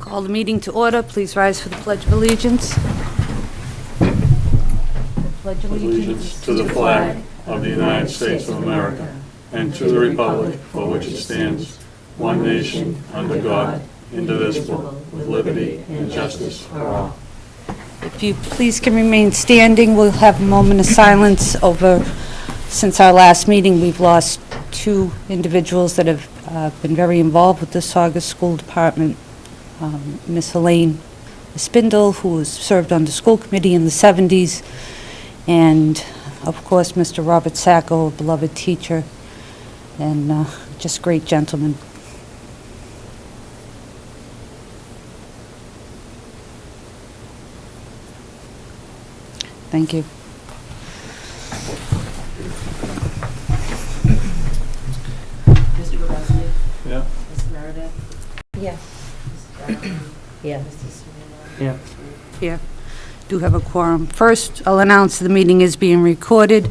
Call the meeting to order. Please rise for the Pledge of Allegiance. Pledge of Allegiance to the flag of the United States of America and to the republic for which it stands, one nation, under God, indivisible, with liberty and justice for all. If you please can remain standing, we'll have a moment of silence over, since our last meeting, we've lost two individuals that have been very involved with the Saugus School Department. Miss Elaine Spindle, who has served on the school committee in the 70s, and of course Mr. Robert Sacco, a beloved teacher and just great gentleman. Thank you. Mr. Grabowski? Yeah. Ms. Meredith? Yes. Mrs. Brown? Yeah. Mr. Serena? Yeah. Here. Do have a quorum. First, I'll announce the meeting is being recorded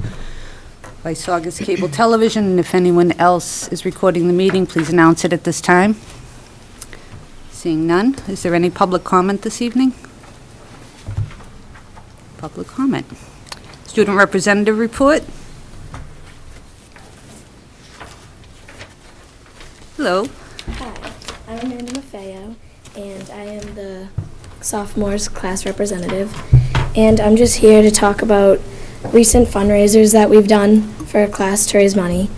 by Saugus Cable Television, and if anyone else is recording the meeting, please announce it at this time. Seeing none, is there any public comment this evening? Public comment. Student representative report. Hello. Hi, I'm Amanda Maffeo, and I am the sophomores class representative. And I'm just here to talk about recent fundraisers that we've done for our class to raise money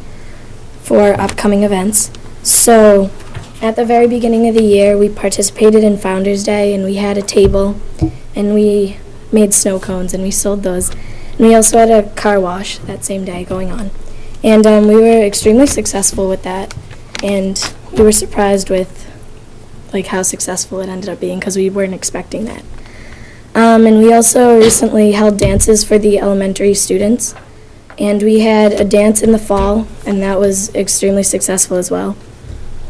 for upcoming events. So, at the very beginning of the year, we participated in Founders Day, and we had a table, and we made snow cones, and we sold those. And we also had a car wash that same day going on. And we were extremely successful with that. And we were surprised with how successful it ended up being, because we weren't expecting that. And we also recently held dances for the elementary students. And we had a dance in the fall, and that was extremely successful as well.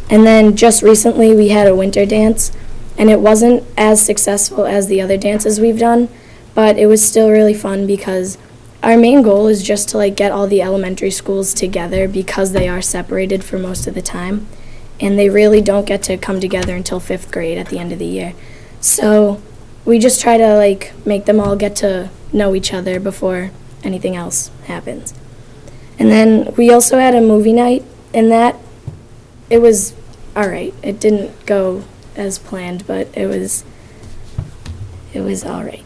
And then just recently we had a winter dance, and it wasn't as successful as the other dances we've done, but it was still really fun because our main goal is just to get all the elementary schools together, because they are separated for most of the time, and they really don't get to come together until 5th grade at the end of the year. So we just try to make them all get to know each other before anything else happens. And then we also had a movie night, and it was all right. It didn't go as planned, but it was all right.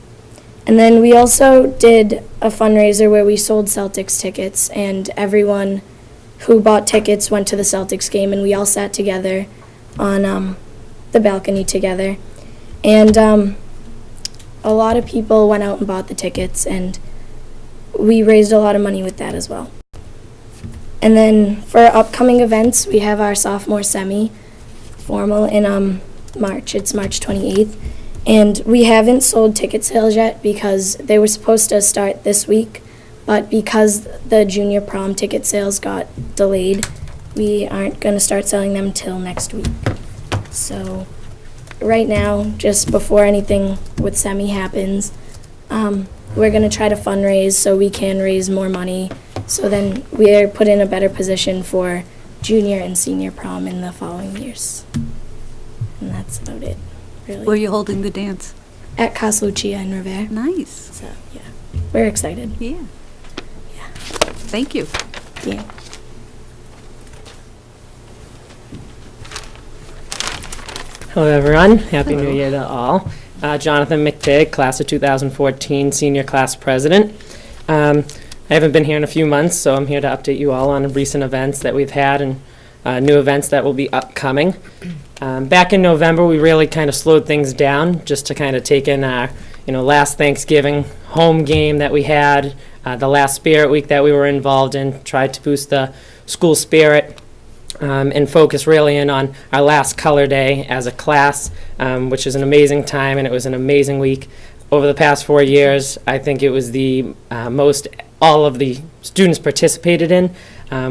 And then we also did a fundraiser where we sold Celtics tickets, and everyone who bought tickets went to the Celtics game, and we all sat together on the balcony together. And a lot of people went out and bought the tickets, and we raised a lot of money with that as well. And then for upcoming events, we have our sophomore semi-formal in March. It's March 28th. And we haven't sold ticket sales yet because they were supposed to start this week, but because the junior prom ticket sales got delayed, we aren't going to start selling them till next week. So right now, just before anything with semi happens, we're going to try to fundraise so we can raise more money, so then we're put in a better position for junior and senior prom in the following years. And that's about it. Really. Where are you holding the dance? At Casa Lucia in Revere. Nice. So, yeah, we're excited. Yeah. Yeah. Thank you. Yeah. Hello, everyone. Happy Hello. New Year to all. Jonathan McTigg, class of 2014, senior class president. I haven't been here in a few months, so I'm here to update you all on recent events that we've had and new events that will be upcoming. Back in November, we really kind of slowed things down just to kind of take in our, last Thanksgiving home game that we had, the last Spirit Week that we were involved in, tried to boost the school spirit, and focus really in on our last color day as a class, which is an amazing time, and it was an amazing week. Over the past 4 years, I think it was the most all of the students participated in.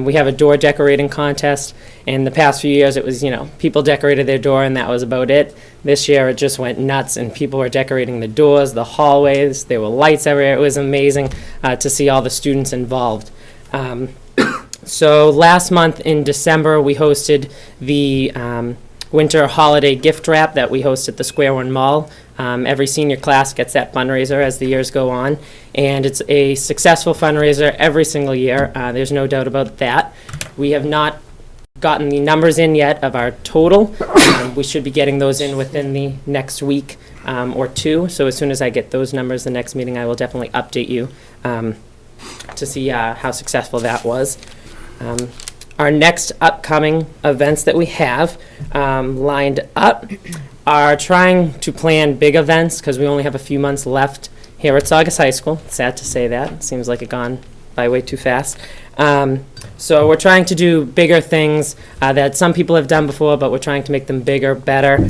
We have a door decorating contest. In the past few years, it was, people decorated their door and that was about it. This year, it just went nuts and people were decorating the doors, the hallways. There were lights everywhere. It was amazing to see all the students involved. So last month in December, we hosted the winter holiday gift wrap that we host at the Square One Mall. Every senior class gets that fundraiser as the years go on, and it's a successful fundraiser every single year. There's no doubt about that. We have not gotten the numbers in yet of our total. We should be getting those in within the next week or two. So as soon as I get those numbers, the next meeting, I will definitely update you to see how successful that was. Our next upcoming events that we have lined up are trying to plan big events because we only have a few months left here at Saugus High School. It's sad to say that. It seems like it gone by way too fast. So we're trying to do bigger things that some people have done before, but we're trying to make them bigger, better.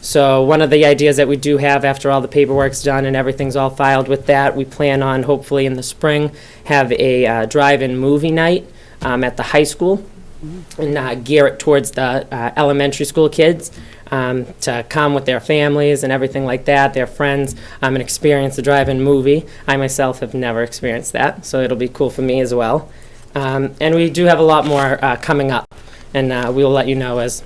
So one of the ideas that we do have after all the paperwork's done and everything's all filed with that, we plan on hopefully in the spring have a drive-in movie night at the high school and gear it towards the elementary school kids to come with their families and everything like that, their friends, and experience the drive-in movie. I myself have never experienced that, so it'll be cool for me as well. And we do have a lot more coming up, and we will let you know as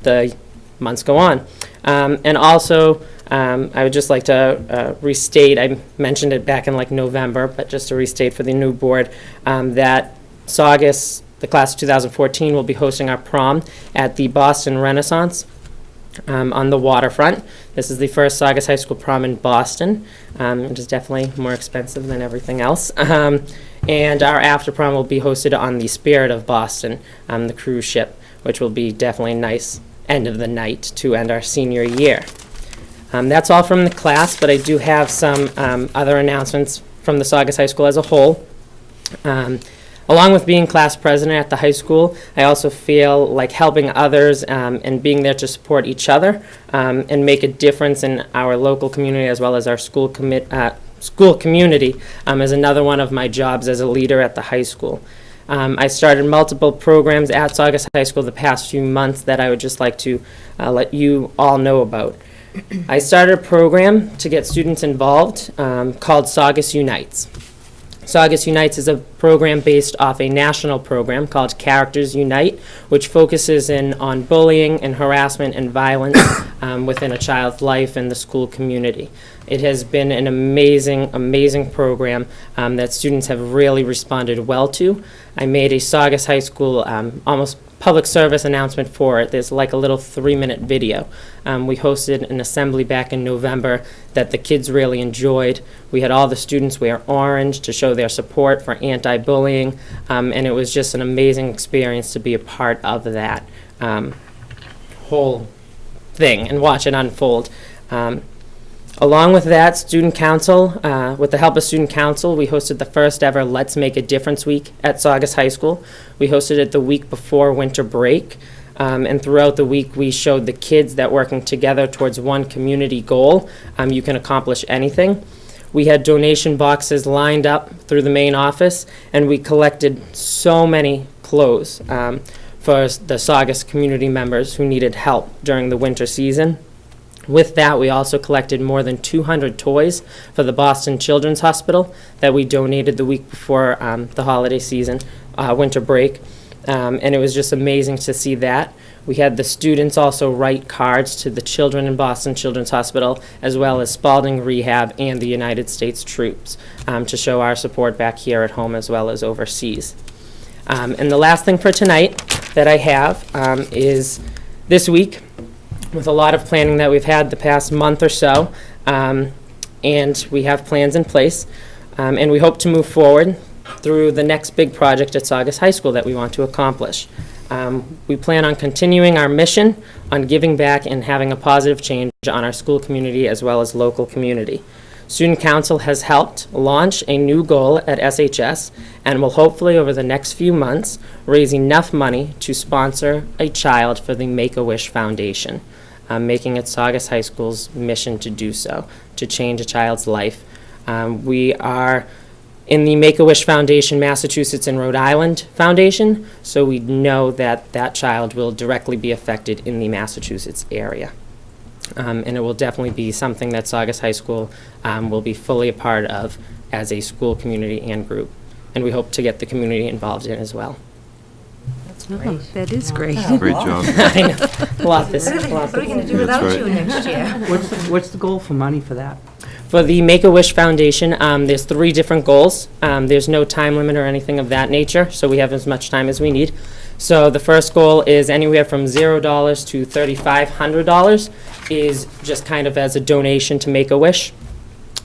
the months go on. And also, I would just like to restate, I mentioned it back in like November, but just to restate for the new board, that Saugus, the class of 2014, will be hosting our prom at the Boston Renaissance on the waterfront. This is the first Saugus High School prom in Boston. It is definitely more expensive than everything else. And our after prom will be hosted on the Spirit of Boston, the cruise ship, which will be definitely a nice end of the night to end our senior year. That's all from the class, but I do have some other announcements from the Saugus High School as a whole. Along with being class president at the high school, I also feel like helping others and being there to support each other and make a difference in our local community as well as our school community is another one of my jobs as a leader at the high school. I started multiple programs at Saugus High School the past few months that I would just like to let you all know about. I started a program to get students involved called Saugus Unites. Saugus Unites is a program based off a national program called Characters Unite, which focuses on bullying and harassment and violence within a child's life and the school community. It has been an amazing, amazing program that students have really responded well to. I made a Saugus High School almost public service announcement for it. There's like a little 3-minute video. We hosted an assembly back in November that the kids really enjoyed. We had all the students wear orange to show their support for anti-bullying, and it was just an amazing experience to be a part of that whole thing and watch it unfold. Along with that, Student Council, with the help of Student Council, we hosted the first ever Let's Make a Difference Week at Saugus High School. We hosted it the week before winter break, and throughout the week we showed the kids that working together towards one community goal, you can accomplish anything. We had donation boxes lined up through the main office, and we collected so many clothes for the Saugus community members who needed help during the winter season. With that, we also collected more than 200 toys for the Boston Children's Hospital that we donated the week before the holiday season, winter break, and it was just amazing to see that. We had the students also write cards to the children in Boston Children's Hospital, as well as Spalding Rehab and the United States troops, to show our support back here at home as well as overseas. And the last thing for tonight that I have is this week, with a lot of planning that we've had the past month or so, and we have plans in place, and we hope to move forward through the next big project at Saugus High School that we want to accomplish. We plan on continuing our mission on giving back and having a positive change on our school community as well as local community. Student Council has helped launch a new goal at SHS and will hopefully over the next few months raise enough money to sponsor a child for the Make-A-Wish Foundation, making it Saugus High School's mission to do so, to change a child's life. We are in the Make-A-Wish Foundation, Massachusetts and Rhode Island Foundation, so we know that that child will directly be affected in the Massachusetts area. And it will definitely be something that Saugus High School will be fully a part of as a school community and group. and we hope to get the community involved in as well. That's Oh, great. that is great. Great job. I know, a lot this, a lot What are we going to do That's without right. you next year? What's the goal for money for that? For the Make-A-Wish Foundation, there's 3 different goals. There's no time limit or anything of that nature, so we have as much time as we need. So the first goal is anywhere from $0 to $3,500 is just kind of as a donation to Make-A-Wish.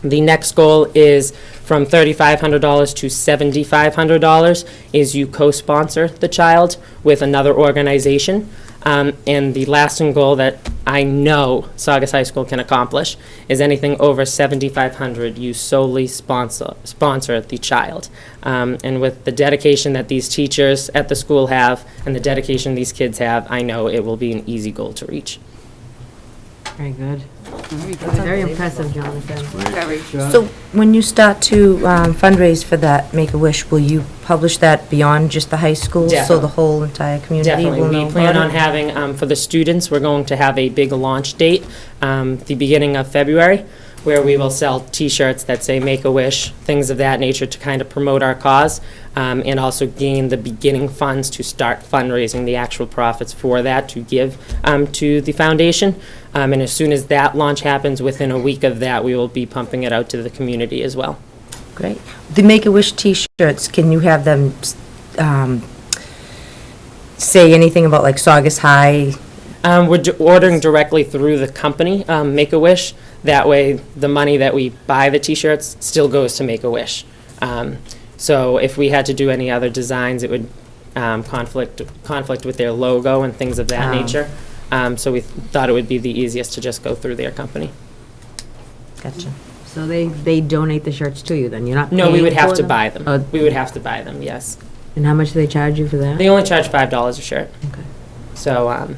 The next goal is from $3,500 to $7,500 is you co-sponsor the child with another organization. And the lasting goal that I know Saugus High School can accomplish is anything over $7,500, you solely sponsor the child. And with the dedication that these teachers at the school have and the dedication these kids have, I know it will be an easy goal to reach. Very good. Very That's good. very impressive, Jonathan. Very. So when you start to fundraise for that Make-A-Wish, will you publish that beyond just the high school? So Definitely. the whole entire community Definitely. will know We plan about on it? having, for the students, we're going to have a big launch date, the beginning of February, where we will sell T-shirts that say Make-A-Wish, things of that nature to kind of promote our cause, and also gain the beginning funds to start fundraising the actual profits for that to give to the foundation. And as soon as that launch happens, within a week of that, we will be pumping it out to the community as well. Great. The Make-A-Wish T-shirts, can you have them say anything about like Saugus High? We're ordering directly through the company, Make-A-Wish. That way, the money that we buy the T-shirts still goes to Make-A-Wish. So if we had to do any other designs, it would conflict with their logo and things of that Oh. nature. So we thought it would be the easiest to just go through their company. Gotcha. So they donate the shirts to you, then? You're not No, we paying would have for to them? buy them. Oh. We would have to buy them, yes. And how much do they charge you for that? They only charge $5 a shirt. Okay. So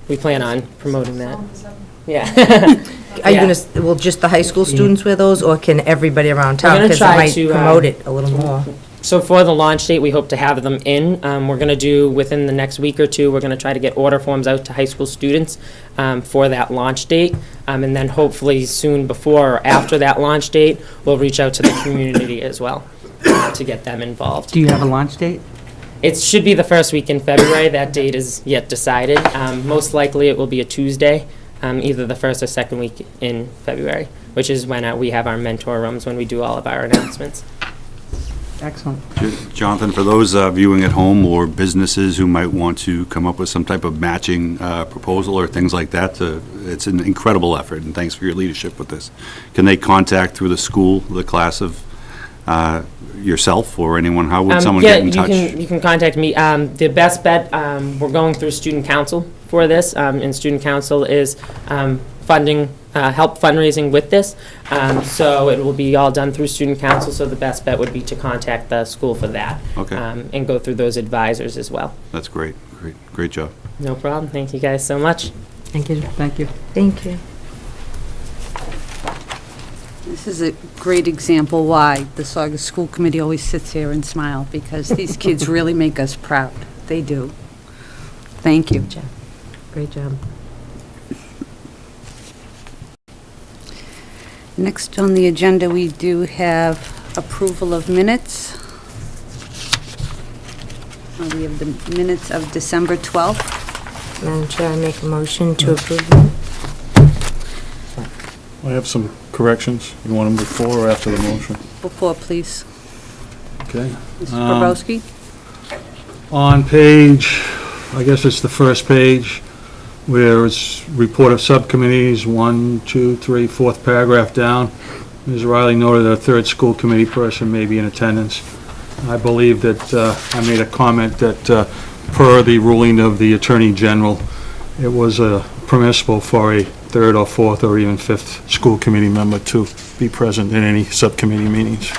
we plan on promoting that. Yeah. Are you Yeah. gonna, will just the high school students wear those, or can everybody around We're town? gonna Because it try might to, promote it a little more. So for the launch date, we hope to have them in. We're going to do, within the next week or two, we're going to try to get order forms out to high school students for that launch date. And then hopefully soon before or after that launch date, we'll reach out to the community as well to get them involved. Do you have a launch date? It should be the first week in February. That date is yet decided. Most likely it will be a Tuesday, either the first or second week in February, which is when we have our mentor rooms when we do all of our announcements. Excellent. Jonathan, for those viewing at home or businesses who might want to come up with some type of matching proposal or things like that, it's an incredible effort, and thanks for your leadership with this. Can they contact through the school, the class of yourself or anyone? How would someone get in touch? You can contact me. The best bet, we're going through student council for this, and student council is help fundraising with this. So it will be all done through student council, so the best bet would be to contact the school for that. Okay. And go through those advisors as well. That's great, great job. No problem. Thank you guys so much. Thank you. Thank you. Thank you. This is a great example why the Saugus School Committee always sits here and smile, because these kids really make us proud. They do. Thank you. Great job. Next on the agenda, we do have approval of minutes. We have the minutes of December 12th. Madam Chair, I make a motion to approve them. I have some corrections. You want them before or after the motion? Before, please. Okay. Mr. Bobrowski? On page, I guess it's the first page, where it's report of subcommittees, 1, 2, 3, fourth paragraph down. Ms. Riley noted that a third school committee person may be in attendance. I believe that I made a comment that per the ruling of the Attorney General, it was permissible for a third or fourth or even fifth school committee member to be present in any subcommittee meetings.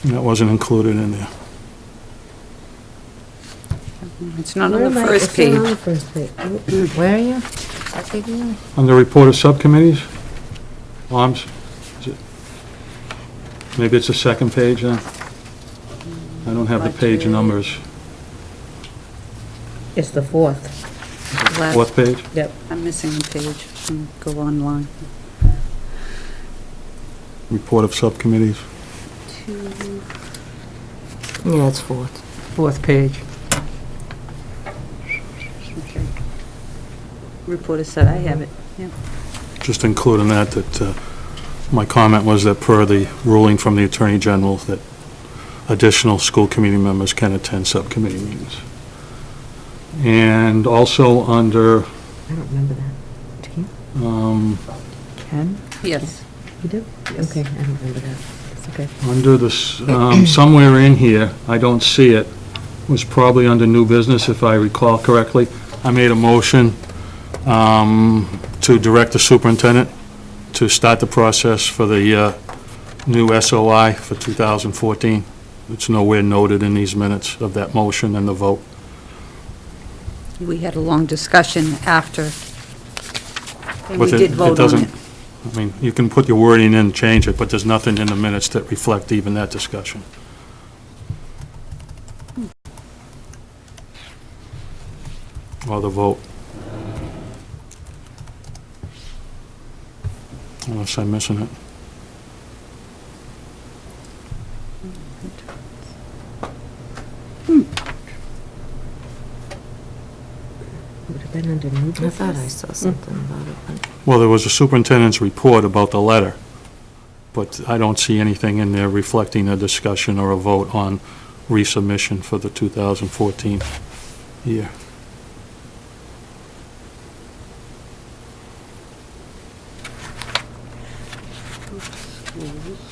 And that wasn't included in there. It's not on the first page. It's not on the first page. Where are you? What page are you on? On the report of subcommittees, arms, is it? Maybe it's the second page then? I don't have the page numbers. It's the fourth. Last- Fourth page? Yep. I'm missing a page. Go online. Report of subcommittees. Yeah, it's fourth. Fourth page. Reporter said I have it. Yeah. Just including that my comment was that per the ruling from the Attorney General, that additional school committee members can attend subcommittee meetings. And also under, I don't remember that. Do you? Ken? Yes. You do? Okay, I don't remember that. It's okay. under this, somewhere in here, I don't see it, was probably under new business, if I recall correctly. I made a motion to direct the superintendent to start the process for the new SOI for 2014. It's nowhere noted in these minutes of that motion and the vote. We had a long discussion after, and we But did vote on doesn't- it. I mean, you can put your wording in and change it, but there's nothing in the minutes that reflect even that discussion. Or the vote. Unless I'm missing it. Would have been under new business. I thought I saw something about it, but Well, there was a superintendent's report about the letter, but I don't see anything in there reflecting a discussion or a vote on resubmission for the 2014 year.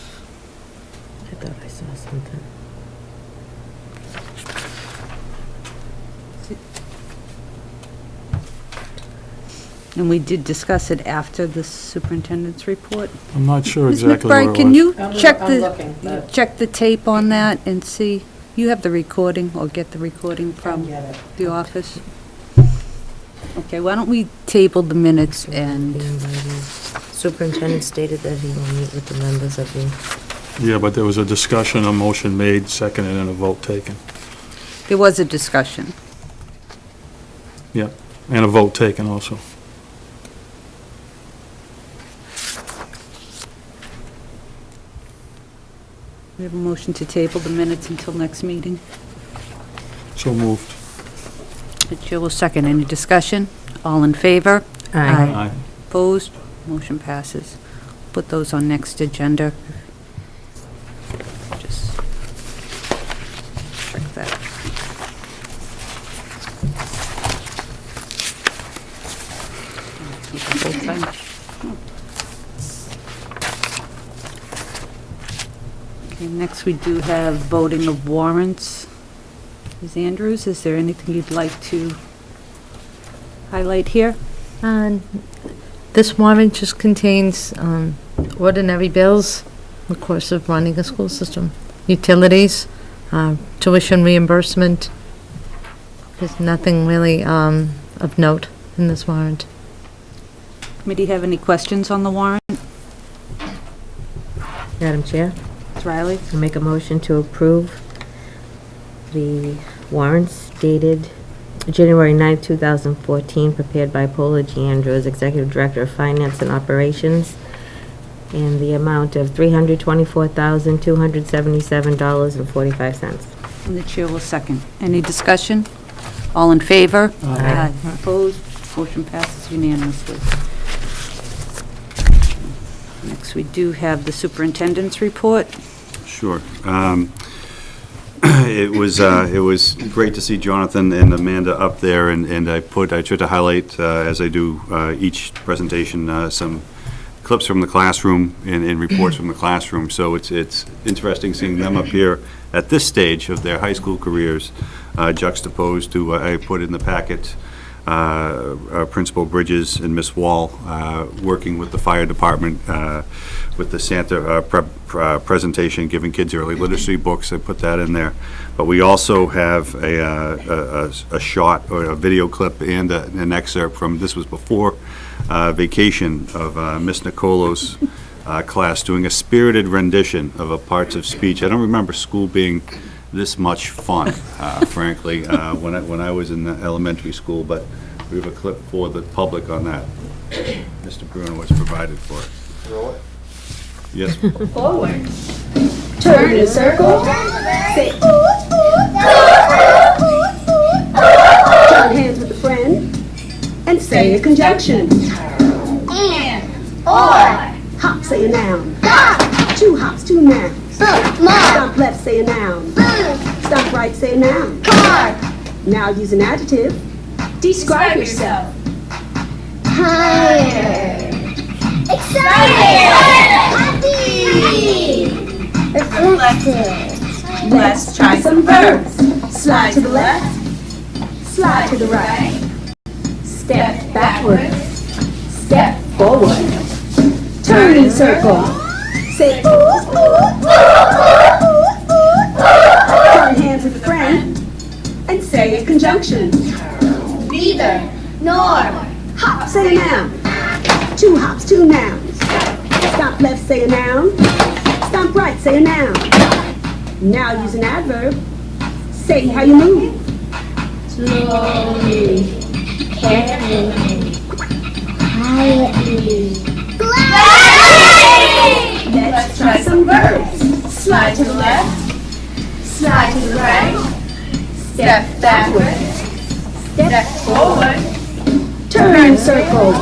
I thought I saw something. And we did discuss it after the superintendent's report. I'm not sure Ms. exactly where it McBride, was. can you I'm check looking, but- check the tape on that and see? You have the recording, or get the recording from Get it. the office? Okay, why don't we table the minutes and, Superintendent stated that he will meet with the members of the, Yeah, but there was a discussion, a motion made, seconded, and a vote taken. there was a discussion. Yeah, and a vote taken also. We have a motion to table the minutes until next meeting. So moved. The chair will second. Any discussion? All in favor? Aye. Opposed? Motion passes. Put those on next agenda. Just check that. Full time. Okay, next we do have voting of warrants. Ms. Andrews, is there anything you'd like to highlight here? This warrant just contains ordinary bills, of course, of running a school system, utilities, tuition reimbursement. There's nothing really of note in this warrant. Committee have any questions on the warrant? Madam Chair, Ms. Riley? I make a motion to approve the warrants dated January 9th, 2014, prepared by Paula G. Andrews, Executive Director of Finance and Operations, in the amount of $324,277.45. And the chair will second. Any discussion? All in favor? Aye. Opposed? Motion passes unanimously. Next, we do have the superintendent's report. Sure. It was great to see Jonathan and Amanda up there, and I tried to highlight, as I do each presentation, some clips from the classroom and reports from the classroom. So it's interesting seeing them up here at this stage of their high school careers, juxtaposed to, I put in the packet, Principal Bridges and Miss Wall working with the fire department with the Santa presentation, giving kids early literacy books. I put that in there. But we also have a shot or a video clip and an excerpt from, this was before vacation, of Miss Nicolo's class doing a spirited rendition of a parts of speech. I don't remember school being this much fun, frankly, when I was in the elementary school, but we have a clip for the public on that. Mr. Bruno was provided for it. Yes. Forward. Turn in a circle. Say, and say a conjunction. And, or, Hop, say a noun. hop, 2 hops, 2 nouns. more, Stomp left, say a noun. Stomp right, say a noun. car, Now use an adjective. Describe yourself. tired, excited, happy, reflective. Let's try some verbs. Slide to the left. Slide to the right. Step backward. Step forward. Turn in circle. Say ooh, ooh, ooh, ooh, ooh, ooh. Join hands with a friend and say a conjunction. Neither, nor, Hop, say a noun. 2 hops, 2 nouns. Stomp left, say a noun. Stomp right, say a noun. Now use an adverb. Say how you move. slowly, carefully, quietly, gladly. Let's try some verbs. Slide to the left. Slide to the right. Step backward. Step forward. Turn circle.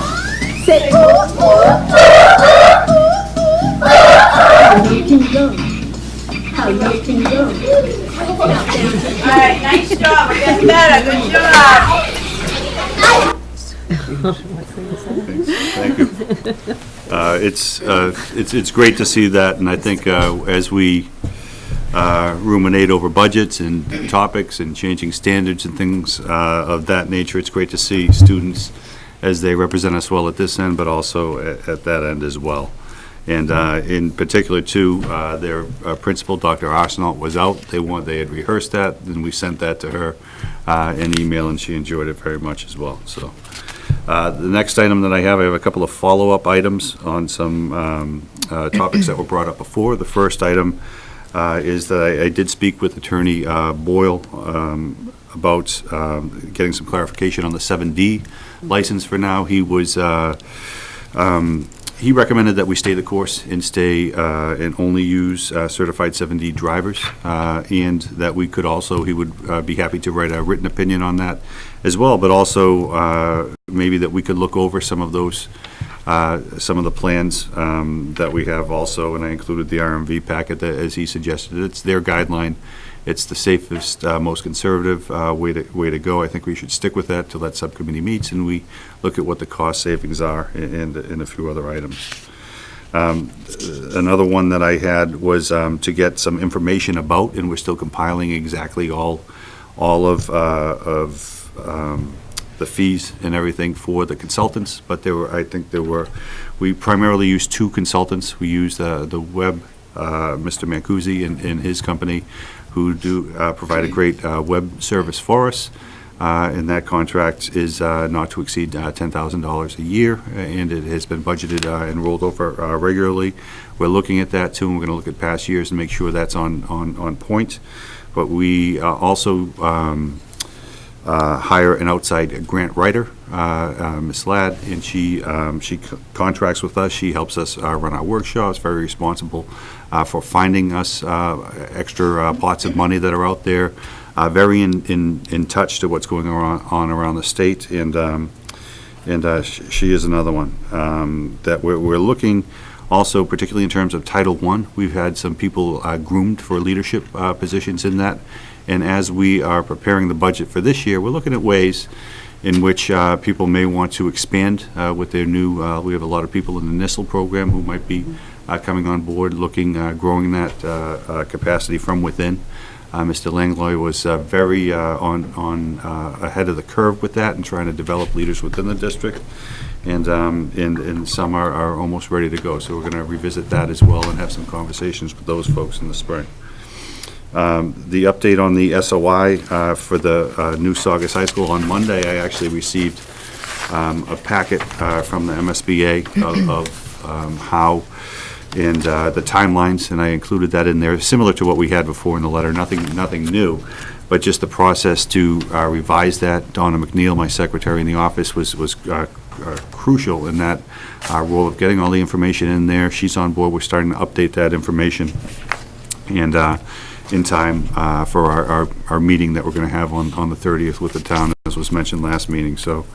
Say ooh, ooh, ooh, ooh, ooh, ooh. How low can you go? How low can you go? All right, nice job. We're getting better. Good job. Thank you. It's great to see that, and I think as we ruminate over budgets and topics and changing standards and things of that nature, it's great to see students as they represent us well at this end, but also at that end as well. And in particular, too, their principal, Dr. Arsenault, was out. They had rehearsed that, and we sent that to her in email, and she enjoyed it very much as well. So the next item that I have a couple of follow-up items on some topics that were brought up before. The first item is that I did speak with Attorney Boyle about getting some clarification on the 7D license for now. He was he recommended that we stay the course and stay and only use certified 7D drivers, and that we could also, he would be happy to write a written opinion on that as well, but also maybe that we could look over some of those, some of the plans that we have also, and I included the RMV packet that, as he suggested. It's their guideline. It's the safest, most conservative way to go. I think we should stick with that till that subcommittee meets and we look at what the cost savings are and a few other items. Another one that I had was to get some information about, and we're still compiling exactly all of the fees and everything for the consultants, but we primarily used 2 consultants. We used the web, Mr. Mancusi and his company, who do provide a great web service for us, and that contract is not to exceed $10,000 a year, and it has been budgeted and rolled over regularly. We're looking at that too, and we're going to look at past years and make sure that's on point. But we also hire an outside grant writer, Ms. Ladd, and she contracts with us. She helps us run our workshops, very responsible for finding us extra pots of money that are out there, very in touch to what's going on around the state, and she is another one that we're looking also, particularly in terms of Title I. We've had some people groomed for leadership positions in that. And as we are preparing the budget for this year, we're looking at ways in which people may want to expand with their new, we have a lot of people in the NISL program who might be coming on board, growing that capacity from within. Mr. Langlois was very ahead of the curve with that and trying to develop leaders within the district. And some are almost ready to go. So we're going to revisit that as well and have some conversations with those folks in the spring. The update on the SOI for the new Saugus High School on Monday, I actually received a packet from the MSBA of how and the timelines, and I included that in there, similar to what we had before in the letter, nothing new, but just the process to revise that. Donna McNeil, my secretary in the office, was crucial in that role of getting all the information in there. She's on board. We're starting to update that information, and in time for our meeting that we're going to have on the 30th with the town, as was mentioned last meeting. So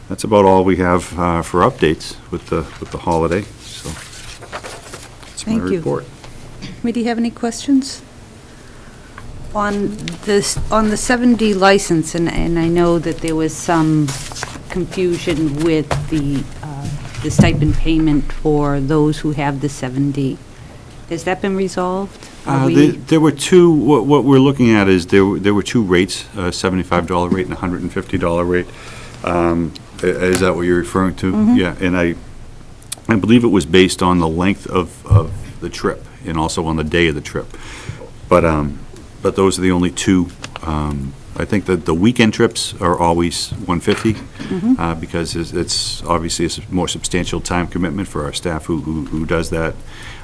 that's about all we have for updates with the holiday, so that's my Thank you. report. Committee have any questions? On the 7D license, and I know that there was some confusion with the stipend payment for those who have the 7D. Has that been resolved? Are we- There were two, what we're looking at is there were two rates, a $75 rate and a $150 rate. Is that what you're referring to? Mm-hmm. Yeah, and I believe it was based on the length of the trip and also on the day of the trip. But those are the only two. I think that the weekend trips are always $150 because it's obviously a more substantial time commitment for our staff who does that.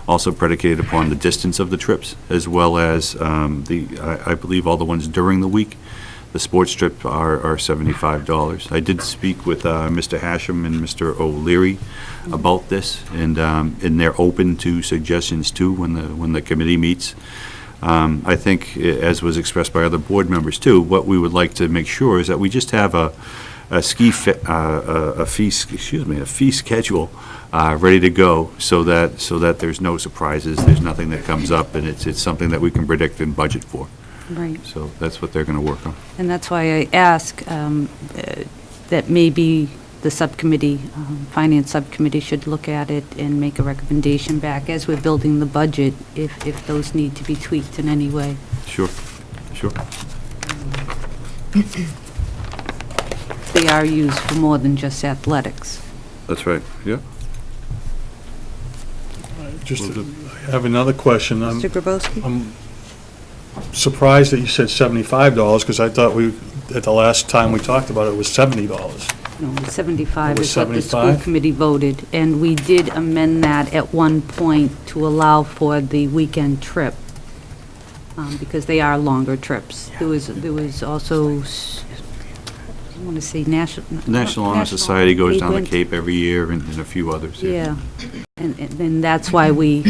Also predicated upon the distance of the trips, as well as I believe all the ones during the week. The sports trips are $75. I did speak with Mr. Hashem and Mr. O'Leary about this, and they're open to suggestions too when the committee meets. I think, as was expressed by other board members too, what we would like to make sure is that we just have a fee schedule ready to go, so that there's no surprises, there's nothing that comes up, and it's something that we can predict and budget for. Right. So that's what they're going to work on. And that's why I ask that maybe the subcommittee, Finance Subcommittee, should look at it and make a recommendation back as we're building the budget, if those need to be tweaked in any way. Sure. They are used for more than just athletics. That's right, yeah. I have another question. Mr. Grabowski? I'm surprised that you said $75, because I thought at the last time we talked about it, was $70. No, 75 It was is what the school 75? committee voted, and we did amend that at one point to allow for the weekend trip, because they are longer trips. There was also, I want to say, National Honor Society goes they down the went- Cape every year, and a few others. Yeah, and then that's why we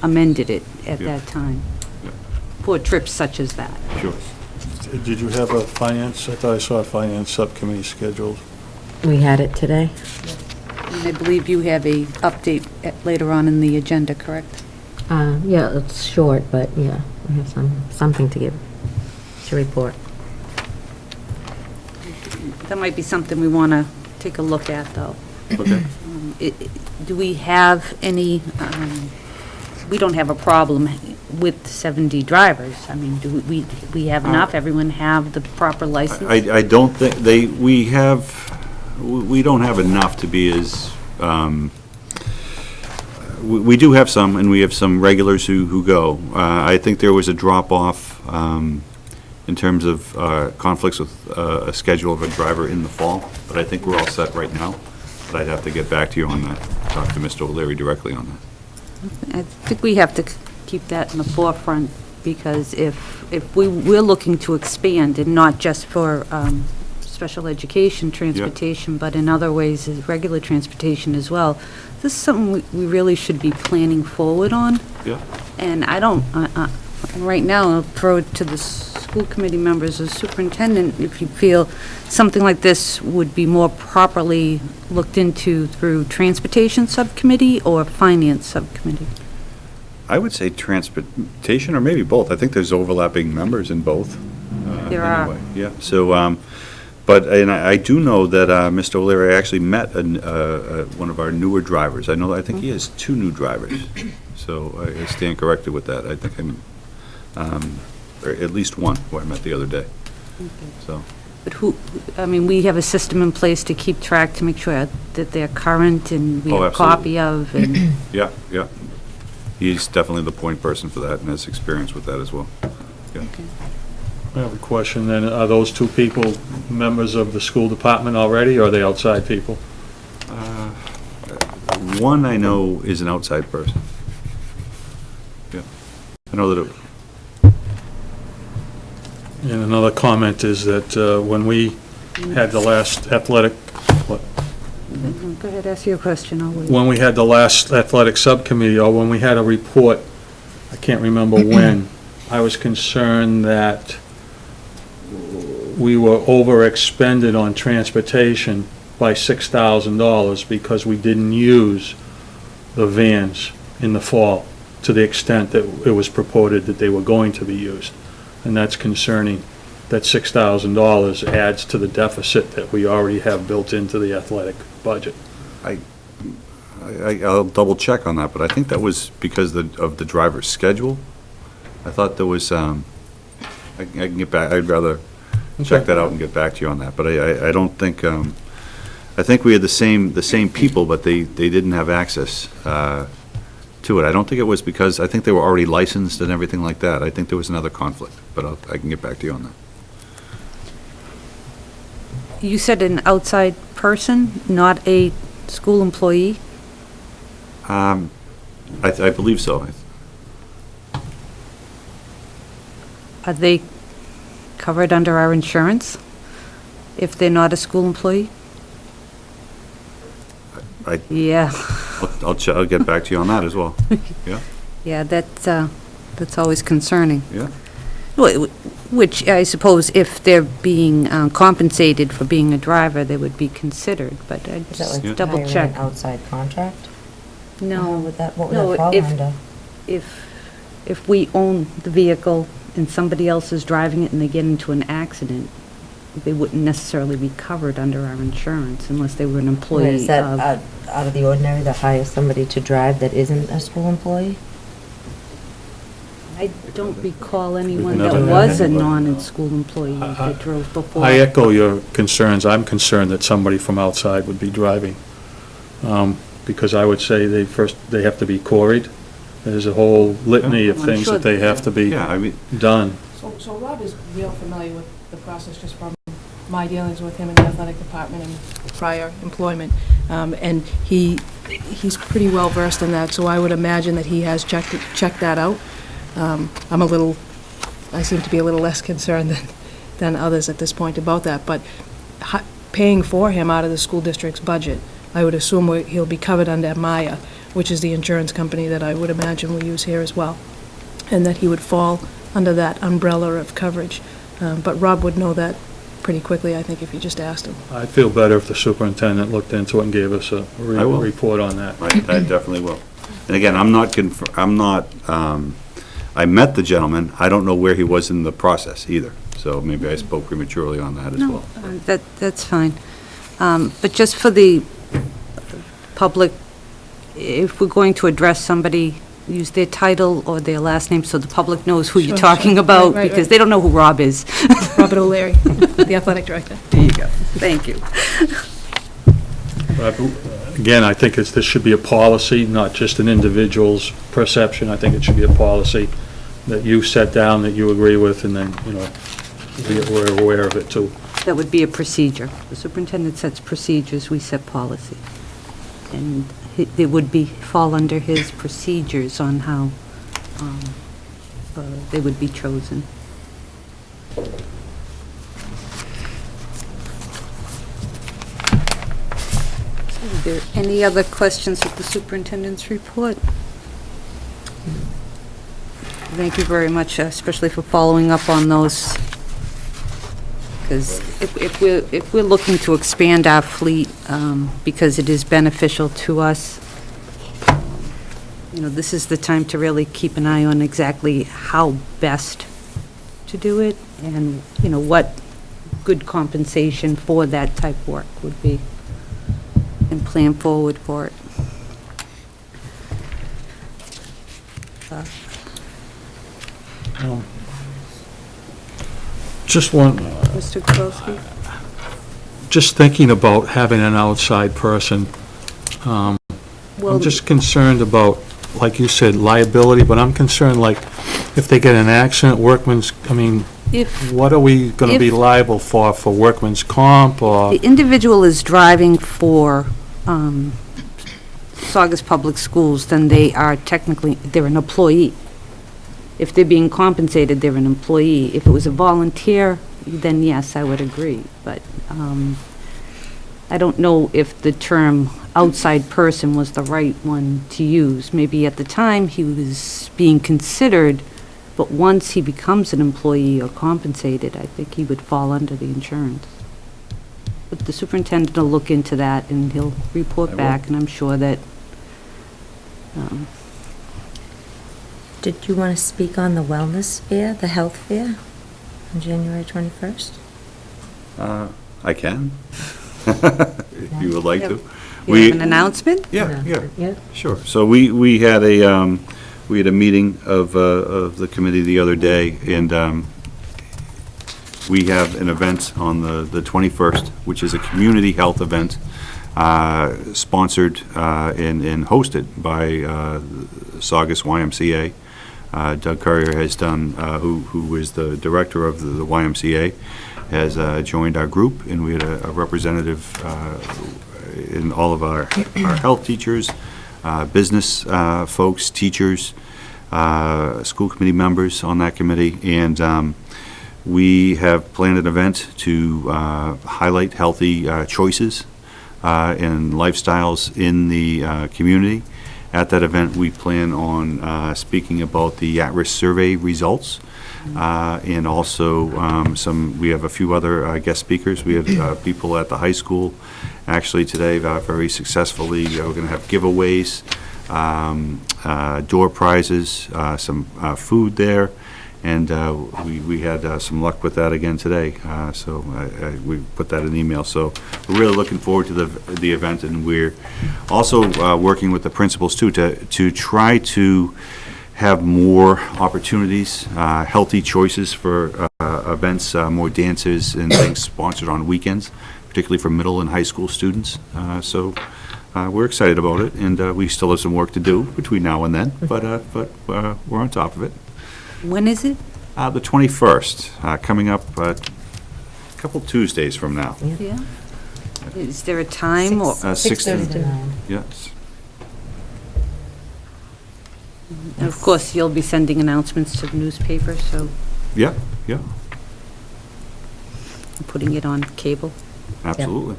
amended it at Yeah. that time, Yeah. for trips such as that. Sure. Did you have a finance, I thought I saw a finance subcommittee scheduled. We had it today. And I believe you have a update later on in the agenda, correct? Yeah, it's short, but yeah, we have something to give, to report. That might be something we want to take a look at, though. Okay. Do we have any, we don't have a problem with 7D drivers. I mean, do we have enough? Everyone have the proper license? I don't think, we don't have enough to be as, we do have some, and we have some regulars who go. I think there was a drop-off in terms of conflicts with a schedule of a driver in the fall, but I think we're all set right now. But I'd have to get back to you on that, talk to Mr. O'Leary directly on that. I think we have to keep that in the forefront, because if we're looking to expand, and not just for special education transportation, but in other ways, as regular transportation as well, this is something we really should be planning forward on. Yeah. And I don't, right now, I'll throw it to the school committee members, as superintendent, if you feel something like this would be more properly looked into through transportation subcommittee or finance subcommittee. I would say transportation, or maybe both. I think there's overlapping members in both. There are. Anyway. Yeah, so, and I do know that Mr. O'Leary actually met one of our newer drivers. I think he has 2 new drivers, so I stand corrected with that. I think or at least one who I met the other day, so. But we have a system in place to keep track, to make sure that they're current and we Oh, have a copy of, and Yeah. He's definitely the point person for that and has experience with that as well. Yeah. I have a question then. Are those 2 people members of the school department already, or are they outside people? One I know is an outside person. Yeah. I know that And another comment is that when we had the last athletic, go ahead, ask your question, I'll wait. when we had the last athletic subcommittee, or when we had a report, I can't remember when, I was concerned that we were overexpended on transportation by $6,000 because we didn't use the vans in the fall to the extent that it was purported that they were going to be used. And that's concerning. That $6,000 adds to the deficit that we already have built into the athletic budget. I'll double check on that, but I think that was because of the driver's schedule. I thought there was, I can get back, I'd rather check that out and get back to you on that, but I don't think, I think we had the same people, but they didn't have access to it. I don't think it was because, I think they were already licensed and everything like that. I think there was another conflict, but I can get back to you on that. You said an outside person, not a school employee? I believe so. Are they covered under our insurance if they're not a school employee? Yeah. I'll get back to you on that as well. Yeah? Yeah, that's always concerning. Yeah. Which I suppose if they're being compensated for being a driver, they would be considered, but I'd just double check. Outside contract? No. What would No, that fall under? If we own the vehicle and somebody else is driving it and they get into an accident, they wouldn't necessarily be covered under our insurance unless they were an employee Is that of... out of the ordinary to hire somebody to drive that isn't a school employee? I don't recall anyone never that had was a anybody. non-school employee that drove before. I echo your concerns. I'm concerned that somebody from outside would be driving, because I would say they have to be quarried. There's a whole litany of I'm things sure that they have to be Yeah, I mean, done. So Rob is real familiar with the process just from my dealings with him in the athletic department and prior employment. And he's pretty well versed in that, so I would imagine that he has checked that out. I seem to be a little less concerned than others at this point about that, but paying for him out of the school district's budget, I would assume he'll be covered under Maya, which is the insurance company that I would imagine we use here as well, and that he would fall under that umbrella of coverage. But Rob would know that pretty quickly, I think, if you just asked him. I'd feel better if the superintendent looked into it and gave us a I will. report on that. I definitely will. And again, I met the gentleman. I don't know where he was in the process either. So maybe I spoke prematurely on that as well. That's fine. But just for the public, if we're going to address somebody, use their title or their last name so the public knows who you're Sure, talking sure. about, Right, because right. they don't know who Rob is. Robert O'Leary, the athletic director. There you go. Thank you. But again, I think this should be a policy, not just an individual's perception. I think it should be a policy that you set down, that you agree with, and then, we're aware of it too. That would be a procedure. The superintendent sets procedures, we set policy. And it would fall under his procedures on how they would be chosen. Are there any other questions with the superintendent's report? Thank you very much, especially for following up on those. Because if we're looking to expand our fleet, because it is beneficial to us, this is the time to really keep an eye on exactly how best to do it, and, what good compensation for that type of work would be, and plan forward for it. Just one, Mr. Kowalski? just thinking about having an outside person, I'm just concerned about, like you said, liability, but I'm concerned, like, if they get an accident, what are we going to be if- liable for workman's comp, or? The individual is driving for Saugus Public Schools, then they are they're an employee. If they're being compensated, they're an employee. If it was a volunteer, then yes, I would agree. But I don't know if the term outside person was the right one to use. Maybe at the time he was being considered, but once he becomes an employee or compensated, I think he would fall under the insurance. But the superintendent will look into that, and he'll I report will. back, and I'm sure that, Did you want to speak on the wellness fair, the health fair, on January 21st? I can, if you would like to. you have an announcement? Yeah, yeah. Yeah. Sure. So we had a meeting of the committee the other day, and we have an event on the 21st, which is a community health event, sponsored and hosted by Saugus YMCA. Doug Currier has done, who is the director of the YMCA, has joined our group, and we had a representative in all of our health teachers, business folks, teachers, school committee members on that committee, and we have planned an event to highlight healthy choices and lifestyles in the community. At that event, we plan on speaking about the at-risk survey results, and also we have a few other guest speakers. We have people at the high school, actually today, very successfully. We're going to have giveaways, door prizes, some food there, and we had some luck with that again today. So we put that in email. So we're really looking forward to the event, and we're also working with the principals too to try to have more opportunities, healthy choices for events, more dances and things sponsored on weekends, particularly for middle and high school students. So we're excited about it, and we still have some work to do between now and then, but we're on top of it. When is it? The 21st, coming up a couple Tuesdays from now. Yeah. Is there a time or? 6:30 to 9. Yes. And of course, you'll be sending announcements to the newspaper, so Yeah, yeah, putting it on cable. absolutely.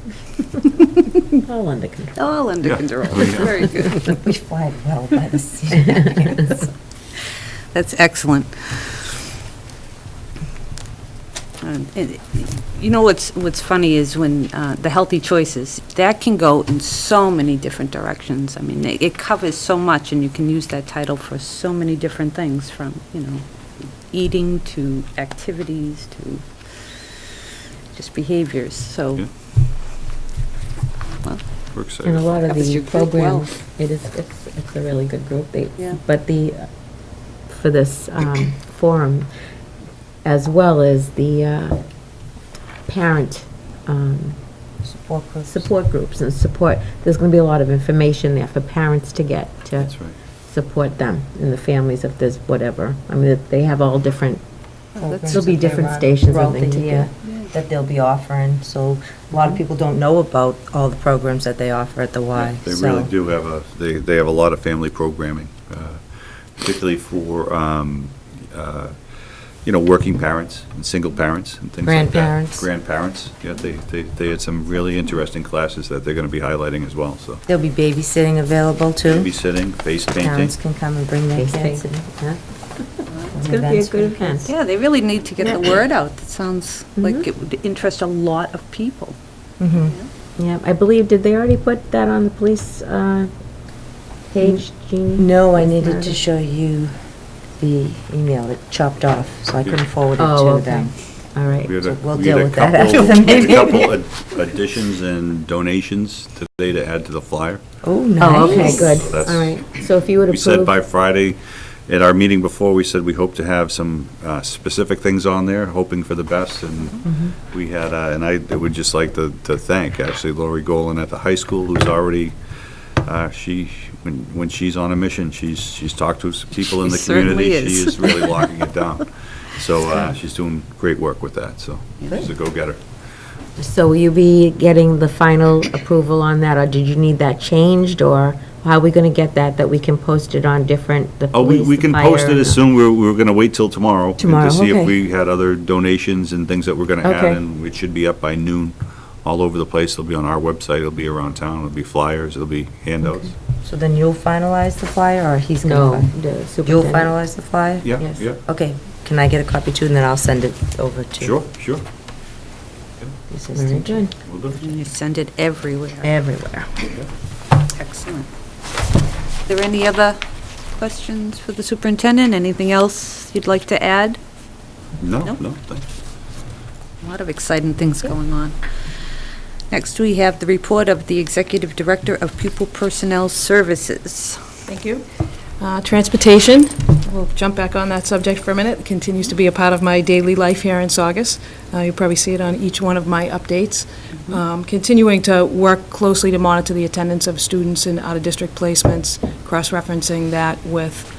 All under control. All under Yeah. control. Oh, yeah. Very good. We fly well by the seat. That's excellent. You know what's funny is when the healthy choices, that can go in so many different directions. I mean, it covers so much, and you can use that title for so many different things, from, eating to activities to just behaviors. So, Yeah. well, We're excited. And a lot of Covers the your group well. programs, it's a really good group. Yeah. But for this forum, as well as the parent support groups and support, there's going to be a lot of information there for parents to get to That's right. support them and the families if there's whatever. I mean, they have all different, there'll be different stations and things to do. That they'll be offering, so a lot of people don't know about all the programs that they offer at the Y. They so- really do have they have a lot of family programming, particularly for, working parents and single parents and things like that. Grandparents. Grandparents, yeah, they had some really interesting classes that they're going to be highlighting as well, so. There'll be babysitting available too. Babysitting, face painting. Parents can come and bring their kids. It's going to be a good event. yeah, they really need to get the word out. It sounds like it would interest a lot of people. Yeah, I believe, did they already put that on the police page, Jeannie? No, I needed to show you the email. It chopped off, so I couldn't forward it Oh, to okay. them. All right. We had a- we'll we deal had a with that couple- after the we had meeting. a couple additions and donations today to add to the flyer. Oh, nice. Oh, okay, good. So that's- All right. So if you would We said approve, by Friday, at our meeting before, we said we hope to have some specific things on there, hoping for the best, and we had, and I would just like to thank, actually, Lori Golan at the high school, who's already, when she's on a mission, she's talked to people in the She certainly community. She is. is really locking it down. So she's doing great work with that, so she's a go-getter. so will you be getting the final approval on that, or did you need that changed, or how are we going to get that we can post it on different, the Oh, police, we the can post fire? it as soon, we were going to wait till tomorrow. Tomorrow, To see okay. if we had other donations and things that we're going to add, Okay. and it should be up by noon, all over the place. It'll be on our website, it'll be around town, it'll be flyers, it'll be handouts. So then you'll finalize the flyer, or he's No, gonna? the You'll superintendent. finalize the flyer? Yeah, Yes. yeah, Okay, can I get a copy too, and then I'll send it over to? sure, sure. Very good. And you send it everywhere. Everywhere. Excellent. Are there any other questions for the superintendent? Anything else you'd like to add? No, Nope. no, thanks. A lot of exciting things going on. Next, we have the report of the Executive Director of Pupil Personnel Services. Thank you. Transportation, we'll jump back on that subject for a minute. It continues to be a part of my daily life here in Saugus. You'll probably see it on each one of my updates. Continuing to work closely to monitor the attendance of students in out-of-district placements, cross-referencing that with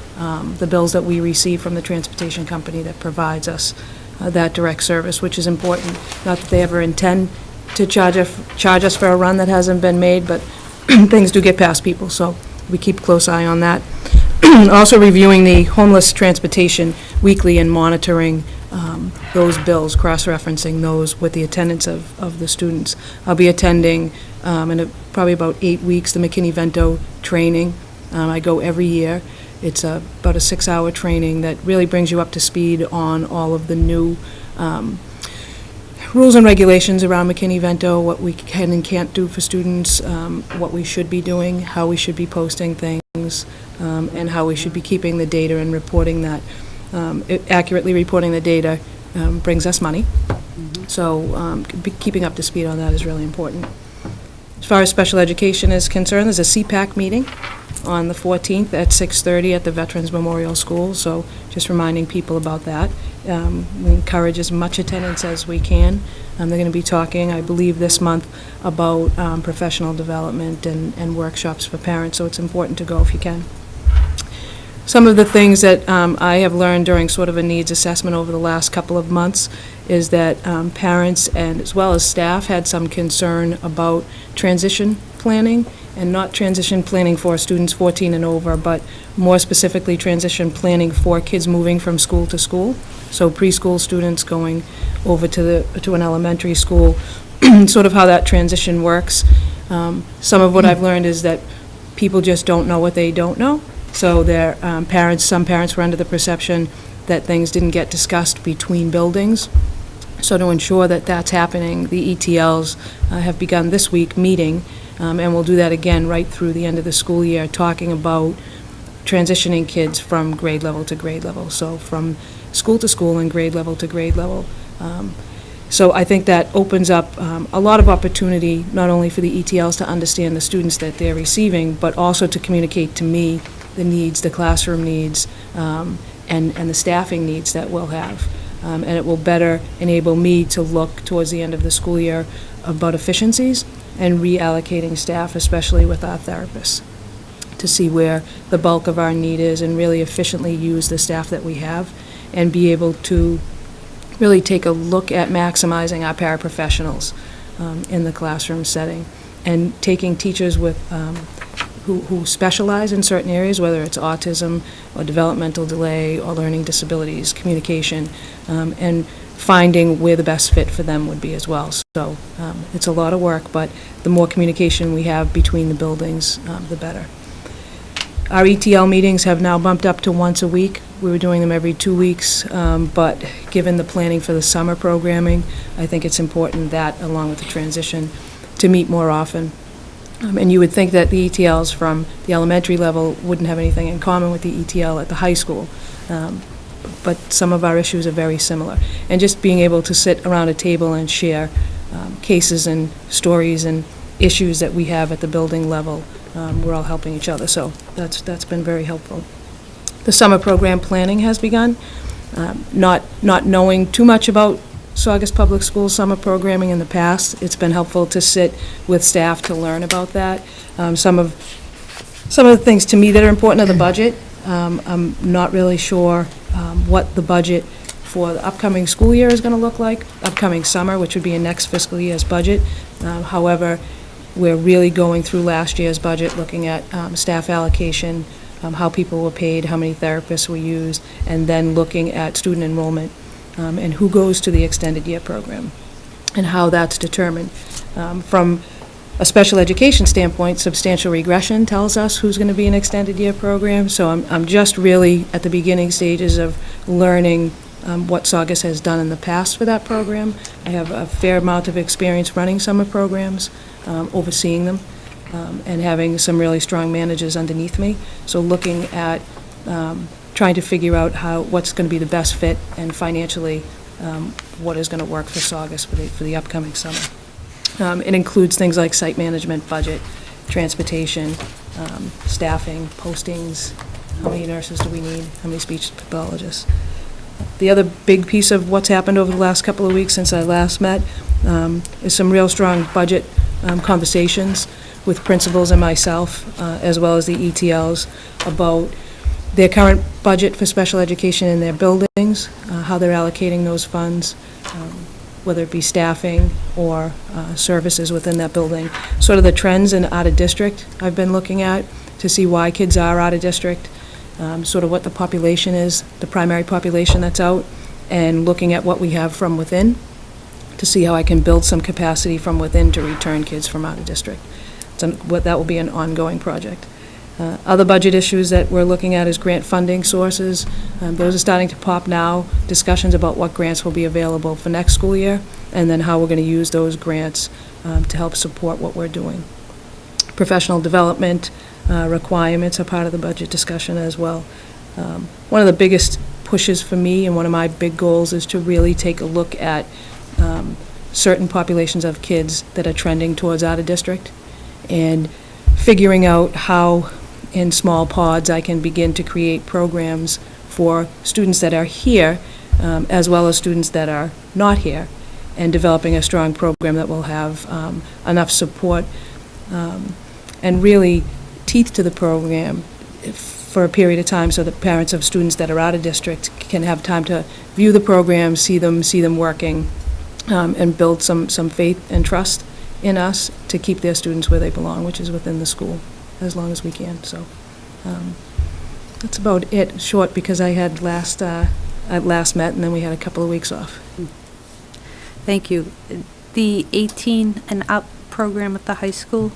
the bills that we receive from the transportation company that provides us that direct service, which is important. Not that they ever intend to charge us for a run that hasn't been made, but things do get past people, so we keep a close eye on that. Also reviewing the homeless transportation weekly and monitoring those bills, cross-referencing those with the attendance of the students. I'll be attending in probably about 8 weeks the McKinney-Vento training. I go every year. It's about a 6-hour training that really brings you up to speed on all of the new rules and regulations around McKinney-Vento, what we can and can't do for students, what we should be doing, how we should be posting things, and how we should be keeping the data and reporting that. Accurately reporting the data brings us money. So keeping up to speed on that is really important. As far as special education is concerned, there's a CPAC meeting on the 14th at 6:30 at the Veterans Memorial School, so just reminding people about that. We encourage as much attendance as we can. They're going to be talking, I believe, this month about professional development and workshops for parents, so it's important to go if you can. Some of the things that I have learned during sort of a needs assessment over the last couple of months is that parents and as well as staff had some concern about transition planning, and not transition planning for students 14 and over, but more specifically transition planning for kids moving from school to school. So preschool students going over to an elementary school, sort of how that transition works. Some of what I've learned is that people just don't know what they don't know. So their some parents were under the perception that things didn't get discussed between buildings. So to ensure that that's happening, the ETLs have begun this week meeting, and we'll do that again right through the end of the school year, talking about transitioning kids from grade level to grade level, so from school to school and grade level to grade level. So I think that opens up a lot of opportunity, not only for the ETLs to understand the students that they're receiving, but also to communicate to me the needs, the classroom needs, and the staffing needs that we'll have. And it will better enable me to look towards the end of the school year about efficiencies and reallocating staff, especially with our therapists, to see where the bulk of our need is and really efficiently use the staff that we have and be able to really take a look at maximizing our paraprofessionals in the classroom setting and taking teachers with who specialize in certain areas, whether it's autism or developmental delay or learning disabilities, communication, and finding where the best fit for them would be as well. So it's a lot of work, but the more communication we have between the buildings, the better. Our ETL meetings have now bumped up to once a week. We were doing them every 2 weeks, but given the planning for the summer programming, I think it's important that, along with the transition, to meet more often. And you would think that the ETLs from the elementary level wouldn't have anything in common with the ETL at the high school, but some of our issues are very similar. And just being able to sit around a table and share cases and stories and issues that we have at the building level, we're all helping each other, so that's been very helpful. The summer program planning has begun. Not knowing too much about Saugus Public Schools summer programming in the past, it's been helpful to sit with staff to learn about that. Some of the things to me that are important are the budget. I'm not really sure what the budget for the upcoming school year is going to look like, upcoming summer, which would be in next fiscal year's budget. However, we're really going through last year's budget, looking at staff allocation, how people were paid, how many therapists we use, and then looking at student enrollment and who goes to the extended year program and how that's determined. From a special education standpoint, substantial regression tells us who's going to be an extended year program, so I'm just really at the beginning stages of learning what Saugus has done in the past for that program. I have a fair amount of experience running summer programs, overseeing them, and having some really strong managers underneath me. So looking at trying to figure out what's going to be the best fit and financially what is going to work for Saugus for the upcoming summer. It includes things like site management, budget, transportation, staffing, postings, how many nurses do we need, how many speech pathologists. The other big piece of what's happened over the last couple of weeks since I last met is some real strong budget conversations with principals and myself, as well as the ETLs, about their current budget for special education in their buildings, how they're allocating those funds, whether it be staffing or services within that building. Sort of the trends in out-of-district I've been looking at to see why kids are out-of-district, sort of what the population is, the primary population that's out, and looking at what we have from within to see how I can build some capacity from within to return kids from out-of-district. That will be an ongoing project. Other budget issues that we're looking at is grant funding sources. Those are starting to pop now, discussions about what grants will be available for next school year, and then how we're going to use those grants to help support what we're doing. Professional development requirements are part of the budget discussion as well. One of the biggest pushes for me, and one of my big goals, is to really take a look at certain populations of kids that are trending towards out-of-district, and figuring out how in small pods I can begin to create programs for students that are here, as well as students that are not here, and developing a strong program that will have enough support and really teeth to the program for a period of time, so that parents of students that are out of district can have time to view the program, see them working, and build some faith and trust in us to keep their students where they belong, which is within the school, as long as we can. So that's about it, short, because I had last met, and then we had a couple of weeks off. Thank you. The 18 and up program at the high school,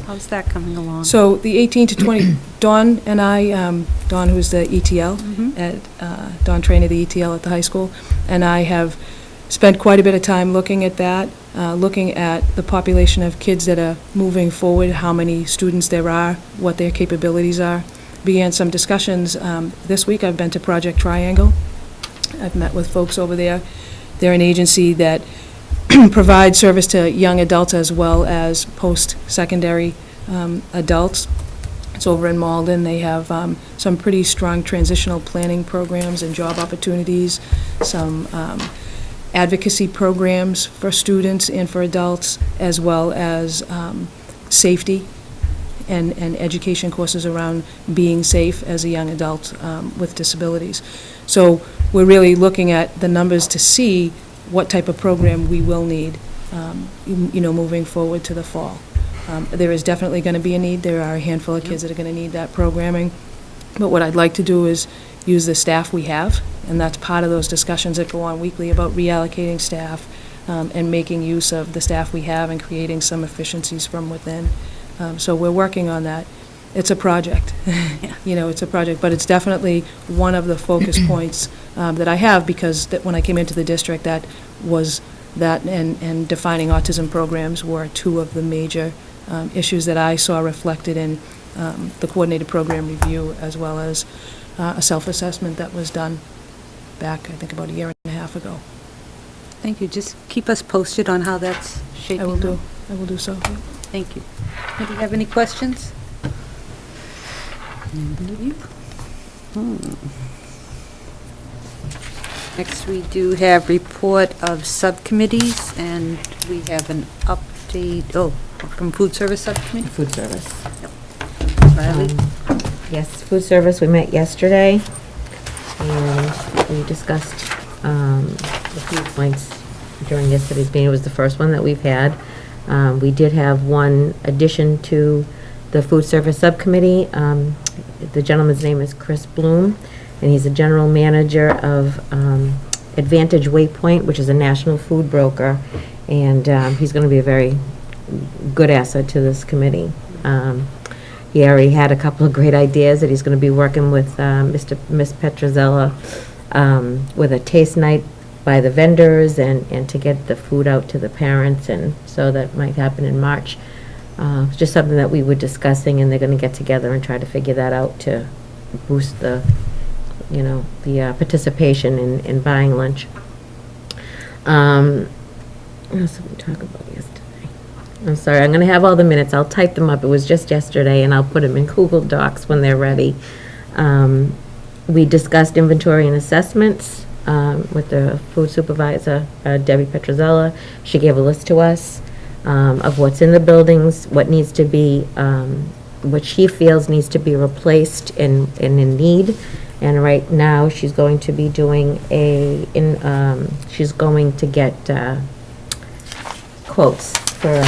how's that coming along? So the 18 to 20, Dawn and I, Dawn, who's the ETL, Dawn Trainer, the ETL at the high school, and I have spent quite a bit of time looking at that, looking at the population of kids that are moving forward, how many students there are, what their capabilities are. Began some discussions this week. I've been to Project Triangle. I've met with folks over there. They're an agency that provides service to young adults as well as post-secondary adults. It's over in Malden. They have some pretty strong transitional planning programs and job opportunities, some advocacy programs for students and for adults, as well as safety and education courses around being safe as a young adult with disabilities. So we're really looking at the numbers to see what type of program we will need, moving forward to the fall. There is definitely going to be a need. There are a handful of kids that are going to need that programming. But what I'd like to do is use the staff we have, and that's part of those discussions that go on weekly about reallocating staff and making use of the staff we have and creating some efficiencies from within. So we're working on that. It's a project. It's a project, but it's definitely one of the focus points that I have, because when I came into the district, that and defining autism programs were two of the major issues that I saw reflected in the coordinated program review, as well as a self-assessment that was done back, I think, about a year and a half ago. Thank you. Just keep us posted on how that's shaping up. I will do so. Thank you. Do you have any questions? Next, we do have report of subcommittees, and we have an update, from Food Service Subcommittee? Food service. Riley? Yes, food service, we met yesterday, and we discussed a few points during yesterday's meeting. It was the first one that we've had. We did have one addition to the food service subcommittee. The gentleman's name is Chris Bloom, and he's a general manager of Advantage Waypoint, which is a national food broker, and he's going to be a very good asset to this committee. He already had a couple of great ideas that he's going to be working with Miss Petrozella with a taste night by the vendors and to get the food out to the parents, and so that might happen in March. It's just something that we were discussing, and they're going to get together and try to figure that out to boost the, the participation in buying lunch. What else did we talk about yesterday? I'm sorry, I'm going to have all the minutes. I'll type them up. It was just yesterday, and I'll put them in Google Docs when they're ready. We discussed inventory and assessments with the food supervisor, Debbie Petrozzella. She gave a list to us of what's in the buildings, what needs to be, what she feels needs to be replaced and in need. And right now, she's going to be doing she's going to get quotes for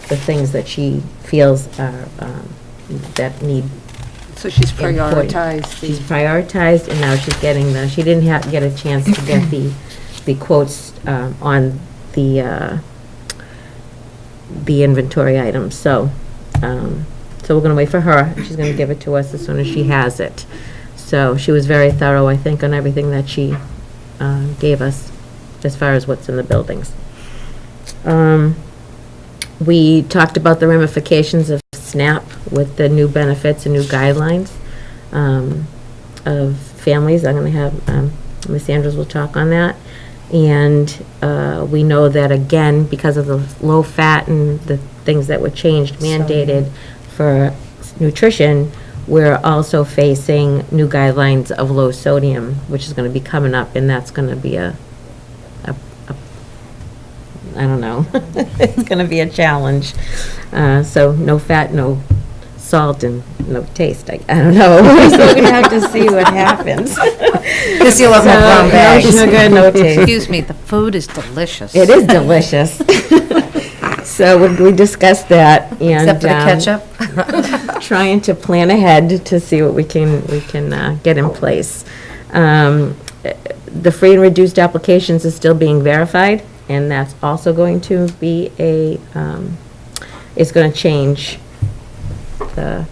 the things that she feels are, that need. So she's important. prioritized. She's prioritized, and now she's getting she didn't get a chance to get the quotes on the inventory items. So we're going to wait for her. She's going to give it to us as soon as she has it. So she was very thorough, I think, on everything that she gave us as far as what's in the buildings. We talked about the ramifications of SNAP with the new benefits and new guidelines of families. I'm going to have Ms. Andrews will talk on that. And we know that, again, because of the low fat and the things that were changed, mandated for nutrition, we're also facing new guidelines of low sodium, which is going to be coming up, and that's going to be I don't know. It's going to be a challenge. So no fat, no salt, and no taste. I don't know. So we're going to have to see what happens. Because you'll have no brown bags. No sugar, no taste. Excuse me, the food is delicious. It is delicious. So we discussed that, and Except for the ketchup. trying to plan ahead to see what we can get in place. The free and reduced applications is still being verified, and that's also going to be it's going to change the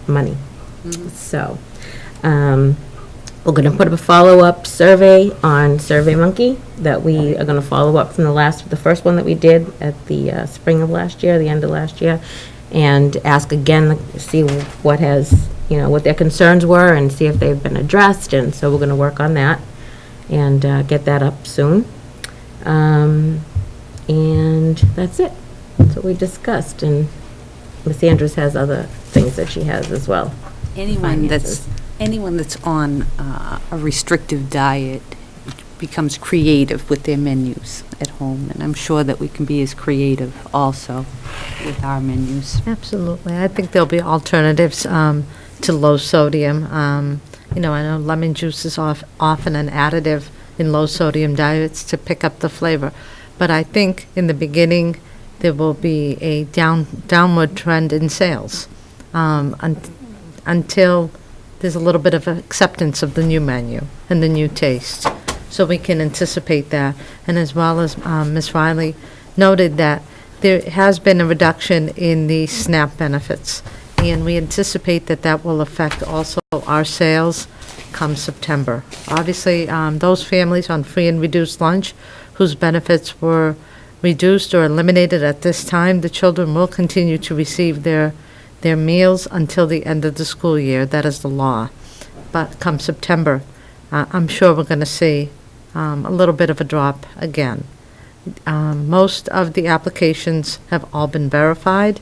money. So we're going to put up a follow-up survey on SurveyMonkey that we are going to follow up from the first one that we did at the spring of last year, the end of last year, and ask again, see what what their concerns were and see if they've been addressed. And so we're going to work on that and get that up soon. And that's it. That's what we discussed. And Ms. Andrews has other things that she has as well. Anyone that's on a restrictive diet becomes creative with their menus at home, and I'm sure that we can be as creative also with our menus. Absolutely. I think there'll be alternatives to low sodium. I know lemon juice is often an additive in low sodium diets to pick up the flavor. But I think in the beginning there will be a downward trend in sales until there's a little bit of acceptance of the new menu and the new taste. So we can anticipate that. And as well as Ms. Riley noted that there has been a reduction in the SNAP benefits. And we anticipate that will affect also our sales come September. Obviously, those families on free and reduced lunch whose benefits were reduced or eliminated at this time, the children will continue to receive their meals until the end of the school year. That is the law. But come September, I'm sure we're going to see a little bit of a drop again. Most of the applications have all been verified,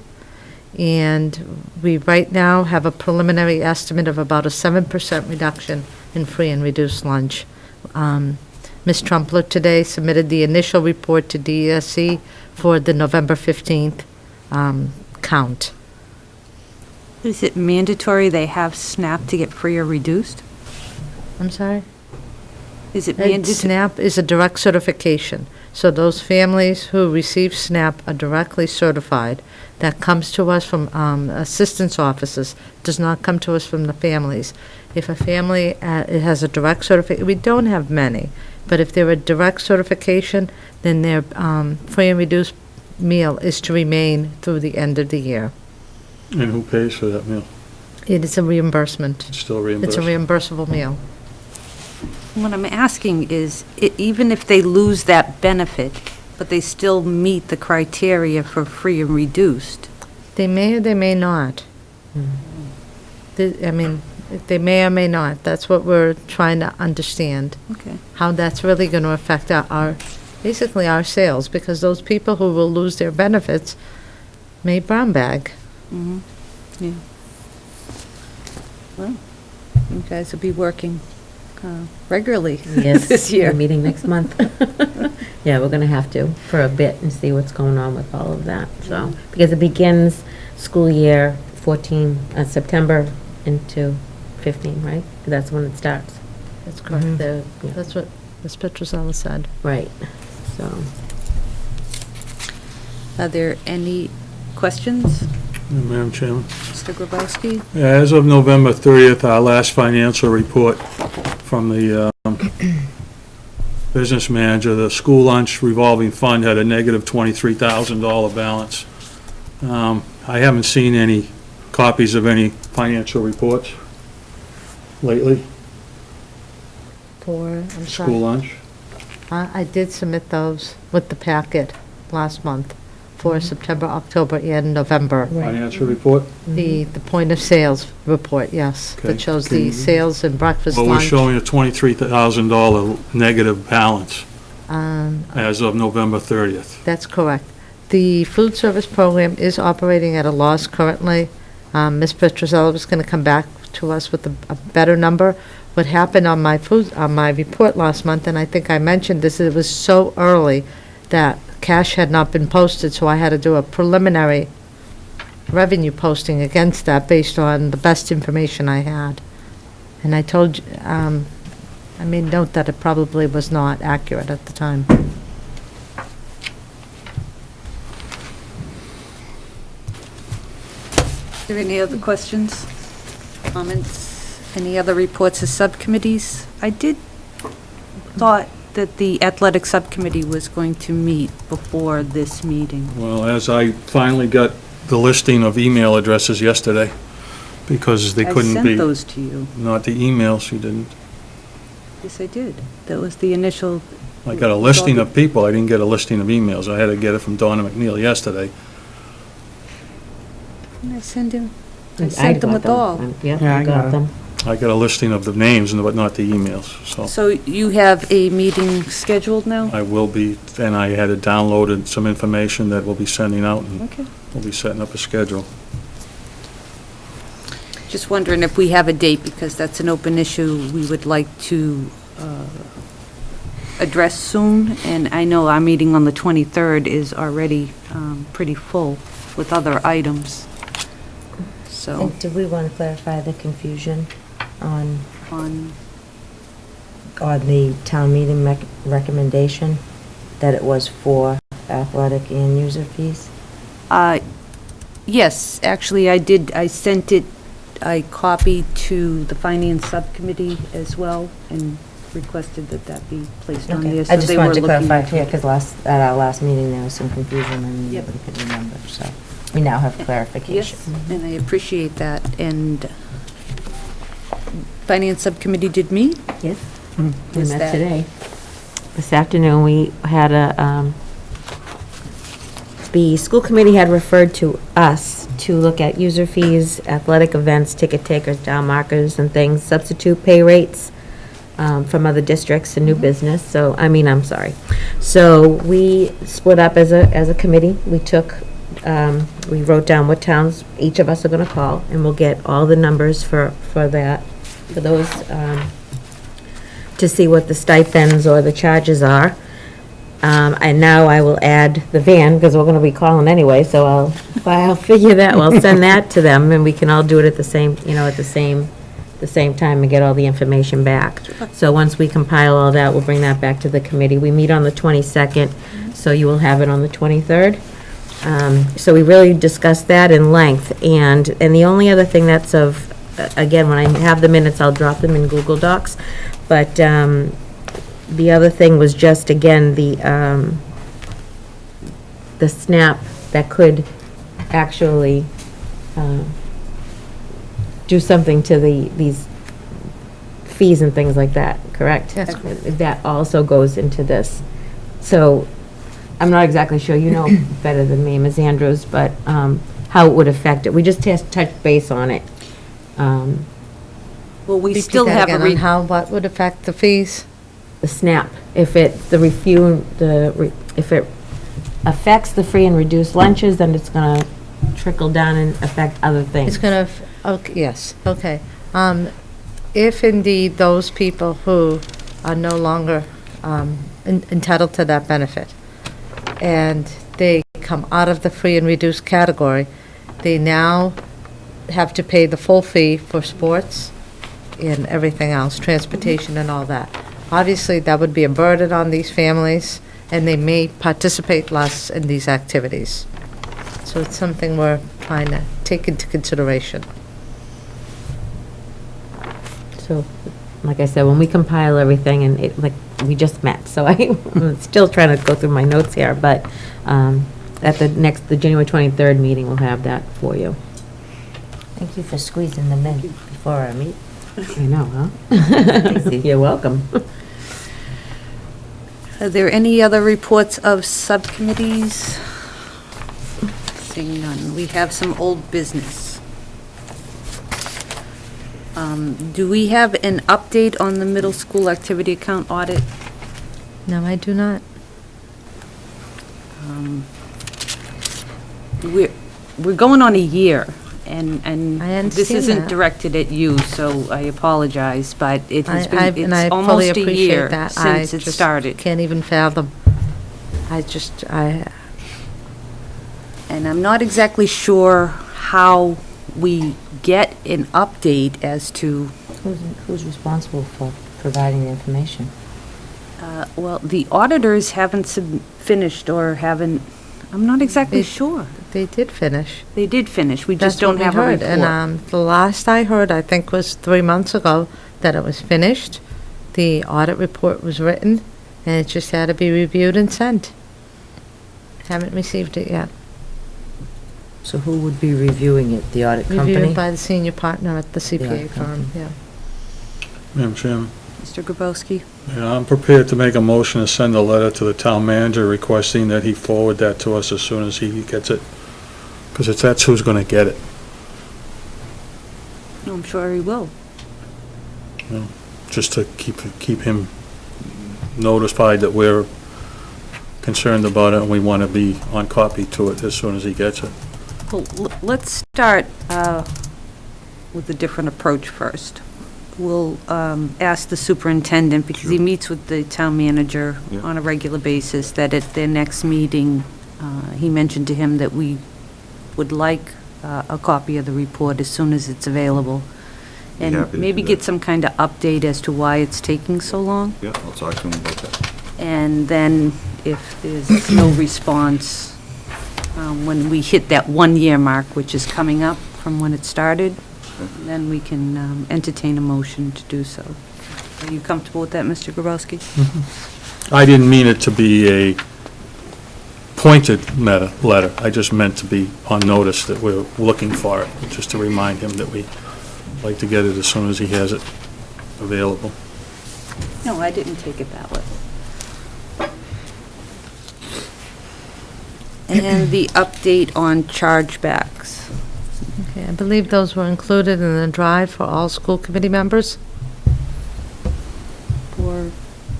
and we right now have a preliminary estimate of about a 7% reduction in free and reduced lunch. Ms. Trumpler today submitted the initial report to DESE for the November 15th count. Is it mandatory they have SNAP to get free or reduced? I'm sorry? Is it mandatory? SNAP is a direct certification. So those families who receive SNAP are directly certified. That comes to us from assistance offices, does not come to us from the families. If a family it has a direct certification, we don't have many, but if they're a direct certification, then their free and reduced meal is to remain through the end of the year. And who pays for that meal? It is a reimbursement. It's still reimbursed? It's a reimbursable meal. What I'm asking is, even if they lose that benefit, but they still meet the criteria for free and reduced, They may or they may not. I mean, they may or may not. That's what we're trying to understand, okay. how that's really going to affect basically our sales, because those people who will lose their benefits may brown bag. Mm-hmm. Yeah. Well, you guys will be working regularly Yes, this year. we're meeting next month. Yeah, we're gonna have to for a bit and see what's going on with all of that, so. Because it begins school year 14, September into 15, right? That's when it starts. That's correct. Yeah. That's what Ms. Petrosella said. Right, so. Are there any questions, Madam Chairman. Mr. Grabowski? Yeah, as of November 30th, our last financial report from the business manager, the school lunch revolving fund had a negative $23,000 balance. I haven't seen any copies of any financial reports lately, I'm school sorry. lunch. I did submit those with the packet last month for September, October, and November. Financial report? The point of sales report, yes, Okay. that shows Can the you- sales and breakfast Well, we're lunch. showing a $23,000 negative balance as of November 30th. That's correct. The food service program is operating at a loss currently. Ms. Petrosella was going to come back to us with a better number. What happened on my report last month, and I think I mentioned this, it was so early that cash had not been posted, so I had to do a preliminary revenue posting against that based on the best information I had. And I told you, I made note that it probably was not accurate at the time. Are there any other questions, comments, any other reports of subcommittees? I did thought that the athletic subcommittee was going to meet before this meeting. Well, as I finally got the listing of email addresses yesterday, because they couldn't I be. sent those to you. Not the emails, you didn't. Yes, I did. That was the initial. I got a listing of people, I didn't get a listing of emails. I had to get it from Donna McNeil yesterday. Didn't I send him? I sent them with all. Yeah, Yeah, I I got got it. them. I got a listing of the names, but not the emails, so. So you have a meeting scheduled now? I will be, and I had downloaded some information that we'll be sending out, and Okay. we'll be setting up a schedule. Just wondering if we have a date, because that's an open issue we would like to address soon. And I know our meeting on the 23rd is already pretty full with other items. So, And do we want to clarify the confusion on the town meeting recommendation, that it was for athletic and user fees? yes, actually, I did, I sent it, I copied to the finance subcommittee as well and requested that that be placed on Okay. there. I so just they wanted were to looking clarify into here, it. because at our last meeting, there was some confusion and Yep. nobody could remember, so we now have clarification. Yes, and I appreciate that. And finance subcommittee did meet? Yes. We Was met that- today. This afternoon, we had the school committee had referred to us to look at user fees, athletic events, ticket takers, dial markers and things, substitute pay rates from other districts and new business, so, I'm sorry. So we split up as a committee. We took, we wrote down what towns each of us are gonna call, and we'll get all the numbers for that, for those, to see what the stipends or the charges are. And now I will add the van, because we're gonna be calling anyway, so I'll figure that, I'll send that to them, and we can all do it at the same, at the same time and get all the information back. So once we compile all that, we'll bring that back to the committee. We meet on the 22nd, so you will have it on the 23rd. So we really discussed that in length, and the only other thing that's of, again, when I have the minutes, I'll drop them in Google Docs, but the other thing was just, again, the SNAP that could actually do something to these fees and things like that, correct? That's correct. That also goes into this. So I'm not exactly sure, you know better than me, Ms. Andrews, but how it would affect it. We just touched base on it. Well, we Repeat still that have a again on how, what would affect the fees? The SNAP, if it, if it affects the free and reduced lunches, then it's gonna trickle down and affect other things. It's going to, okay, yes, okay. If indeed those people who are no longer entitled to that benefit, and they come out of the free and reduced category, they now have to pay the full fee for sports and everything else, transportation and all that. Obviously, that would be a burden on these families, and they may participate less in these activities. So it's something we're trying to take into consideration. So, like I said, when we compile everything, and it, like, we just met, so I'm still trying to go through my notes here, but at the January 23rd meeting, we'll have that for you. Thank you for squeezing them in before our meet. I know, huh? You're welcome. Are there any other reports of subcommittees? Seeing none. We have some old business. Do we have an update on the middle school activity account audit? No, I do not. We're going on a year, and I this understand isn't that. directed at you, so I apologize, but it has And I been, fully it's almost a appreciate year that. since I it just started. Can't even fathom. And I'm not exactly sure how we get an update as to, Who's responsible for providing the information? well, the auditors haven't finished or haven't, I'm not exactly sure. They did finish. They did finish, we That's just don't what we have a heard. report. And the last I heard, I think, was 3 months ago, that it was finished. The audit report was written, and it just had to be reviewed and sent. Haven't received it yet. So who would be reviewing it? The audit company? Reviewed by the senior partner at the CPA audit firm, company. yeah. Madam Chairman, Mr. Grabowski? yeah, I'm prepared to make a motion to send a letter to the town manager requesting that he forward that to us as soon as he gets it, because that's who's going to get it. I'm sure he will. Just to keep him notified that we're concerned about it and we want to be on copy to it as soon as he gets it. Well, let's start with a different approach first. We'll ask the superintendent, because he meets with the town manager Yeah. on a regular basis, that at their next meeting, he mentioned to him that we would like a copy of the report as soon as it's available. Be And happy to maybe do get that. some kind of update as to why it's taking so long. Yeah, I'll talk to him about that. And then if there's no response, when we hit that 1-year mark, which is coming up from when it started, then we can entertain a motion to do so. Are you comfortable with that, Mr. Grabowski? I didn't mean it to be a pointed letter. I just meant to be on notice that we're looking for it, just to remind him that we'd like to get it as soon as he has it available. No, I didn't take it that way. And the update on chargebacks. Okay, I believe those were included in the drive for all school committee members. Or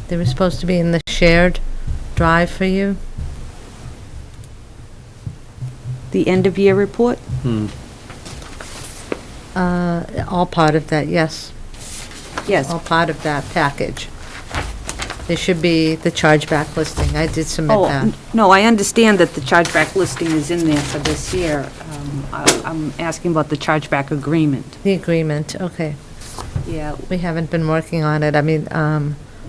They were supposed to be in the shared drive for you. the end-of-year report? All part of that, yes. Yes. All part of that package. There should be the chargeback listing. I did submit Oh, that. no, I understand that the chargeback listing is in there for this year. I'm asking about the chargeback agreement. The agreement, okay. Yeah. We haven't been working on it. I mean,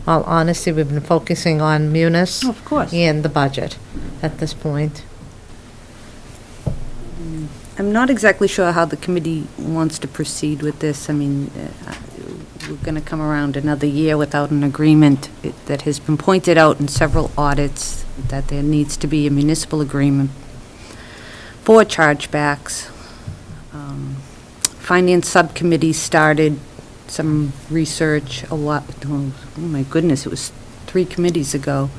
all honesty, we've been focusing on Munis. Of course. And the budget at this point. I'm not exactly sure how the committee wants to proceed with this. I mean, we're going to come around another year without an agreement. That has been pointed out in several audits, that there needs to be a municipal agreement for chargebacks. Finance subcommittee started some research, a lot, oh my goodness, it was 3 committees ago.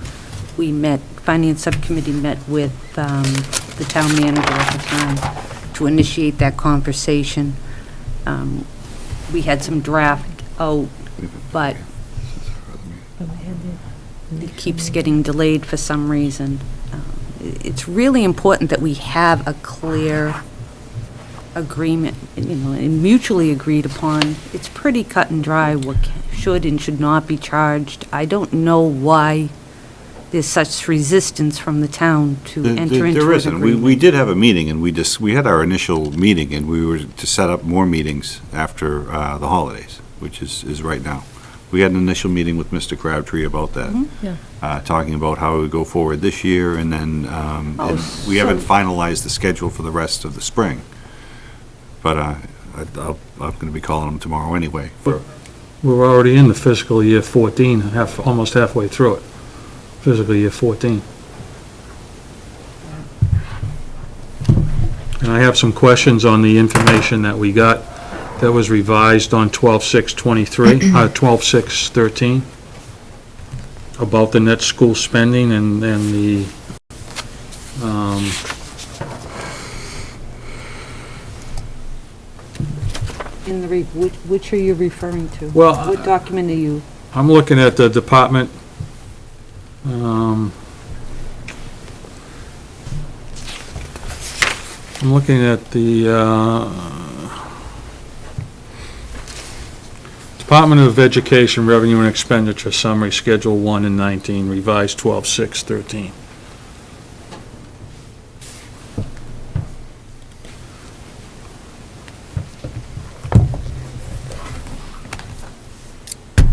We met, Finance Subcommittee met with the town manager at the time to initiate that conversation. We had some draft out, but it keeps getting delayed for some reason. It's really important that we have a clear agreement, and mutually agreed upon. It's pretty cut and dry what should and should not be charged. I don't know why there's such resistance from the town to enter into There an isn't. agreement. We did have a meeting, and we had our initial meeting, and we were to set up more meetings after the holidays, which is right now. We had an initial meeting with Mr. Crabtree about that. Yeah. Talking about how we would go forward this year, and then, and we haven't finalized the schedule for the rest of the spring. But I'm going to be calling him tomorrow anyway. We're already in the fiscal year 14, almost halfway through it. Fiscal year 14. And I have some questions on the information that we got that was revised on 12/6/23, 12/6/13, about the net school spending and the, In the, which are you referring to? Well, What document are you? I'm looking at the department, I'm looking at the Department of Education Revenue and Expenditure Summary, Schedule 1 and 19, revised 12/6/13.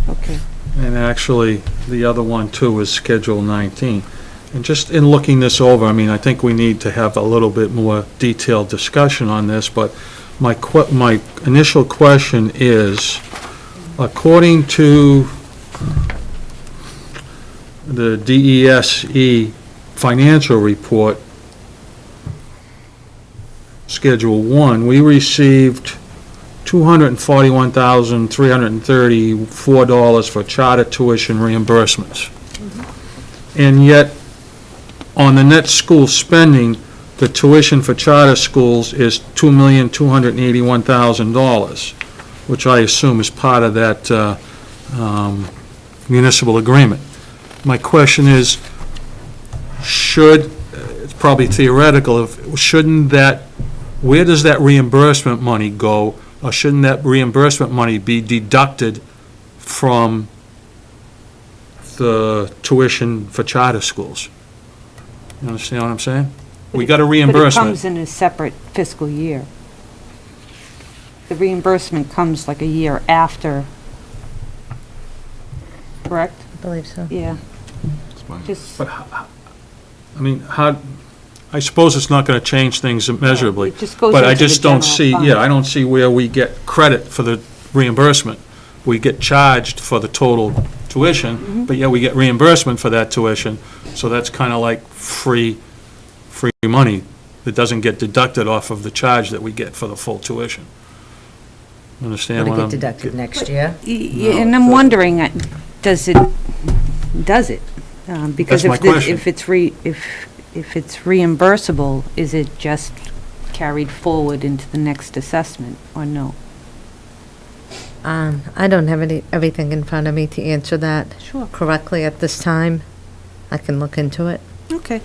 Okay. And actually, the other one, too, is Schedule 19. And just in looking this over, I mean, I think we need to have a little bit more detailed discussion on this, but my initial question is, according to the DESE financial report, Schedule 1, we received $241,334 for charter tuition reimbursements. And yet, on the net school spending, the tuition for charter schools is $2,281,000, which I assume is part of that municipal agreement. My question is, it's probably theoretical, where does that reimbursement money go? Or shouldn't that reimbursement money be deducted from the tuition for charter schools? You understand what I'm saying? We got a But it reimbursement. comes in a separate fiscal year. The reimbursement comes like a year after, correct? I believe so. Yeah. Just, But, I mean, I suppose it's not going to change things immeasurably. It just goes But I into the just don't general see, fund. I don't see where we get credit for the reimbursement. We get charged for the total tuition, but yet we get reimbursement for that tuition. So that's kind of like free money that doesn't get deducted off of the charge that we get for the full tuition. Understand Would what it I'm... get deducted next year? and I'm wondering, does it? Because That's my question. if it's reimbursable, is it just carried forward into the next assessment, or no? I don't have everything in front of me to answer that Sure. correctly at this time. I can look into it. Okay.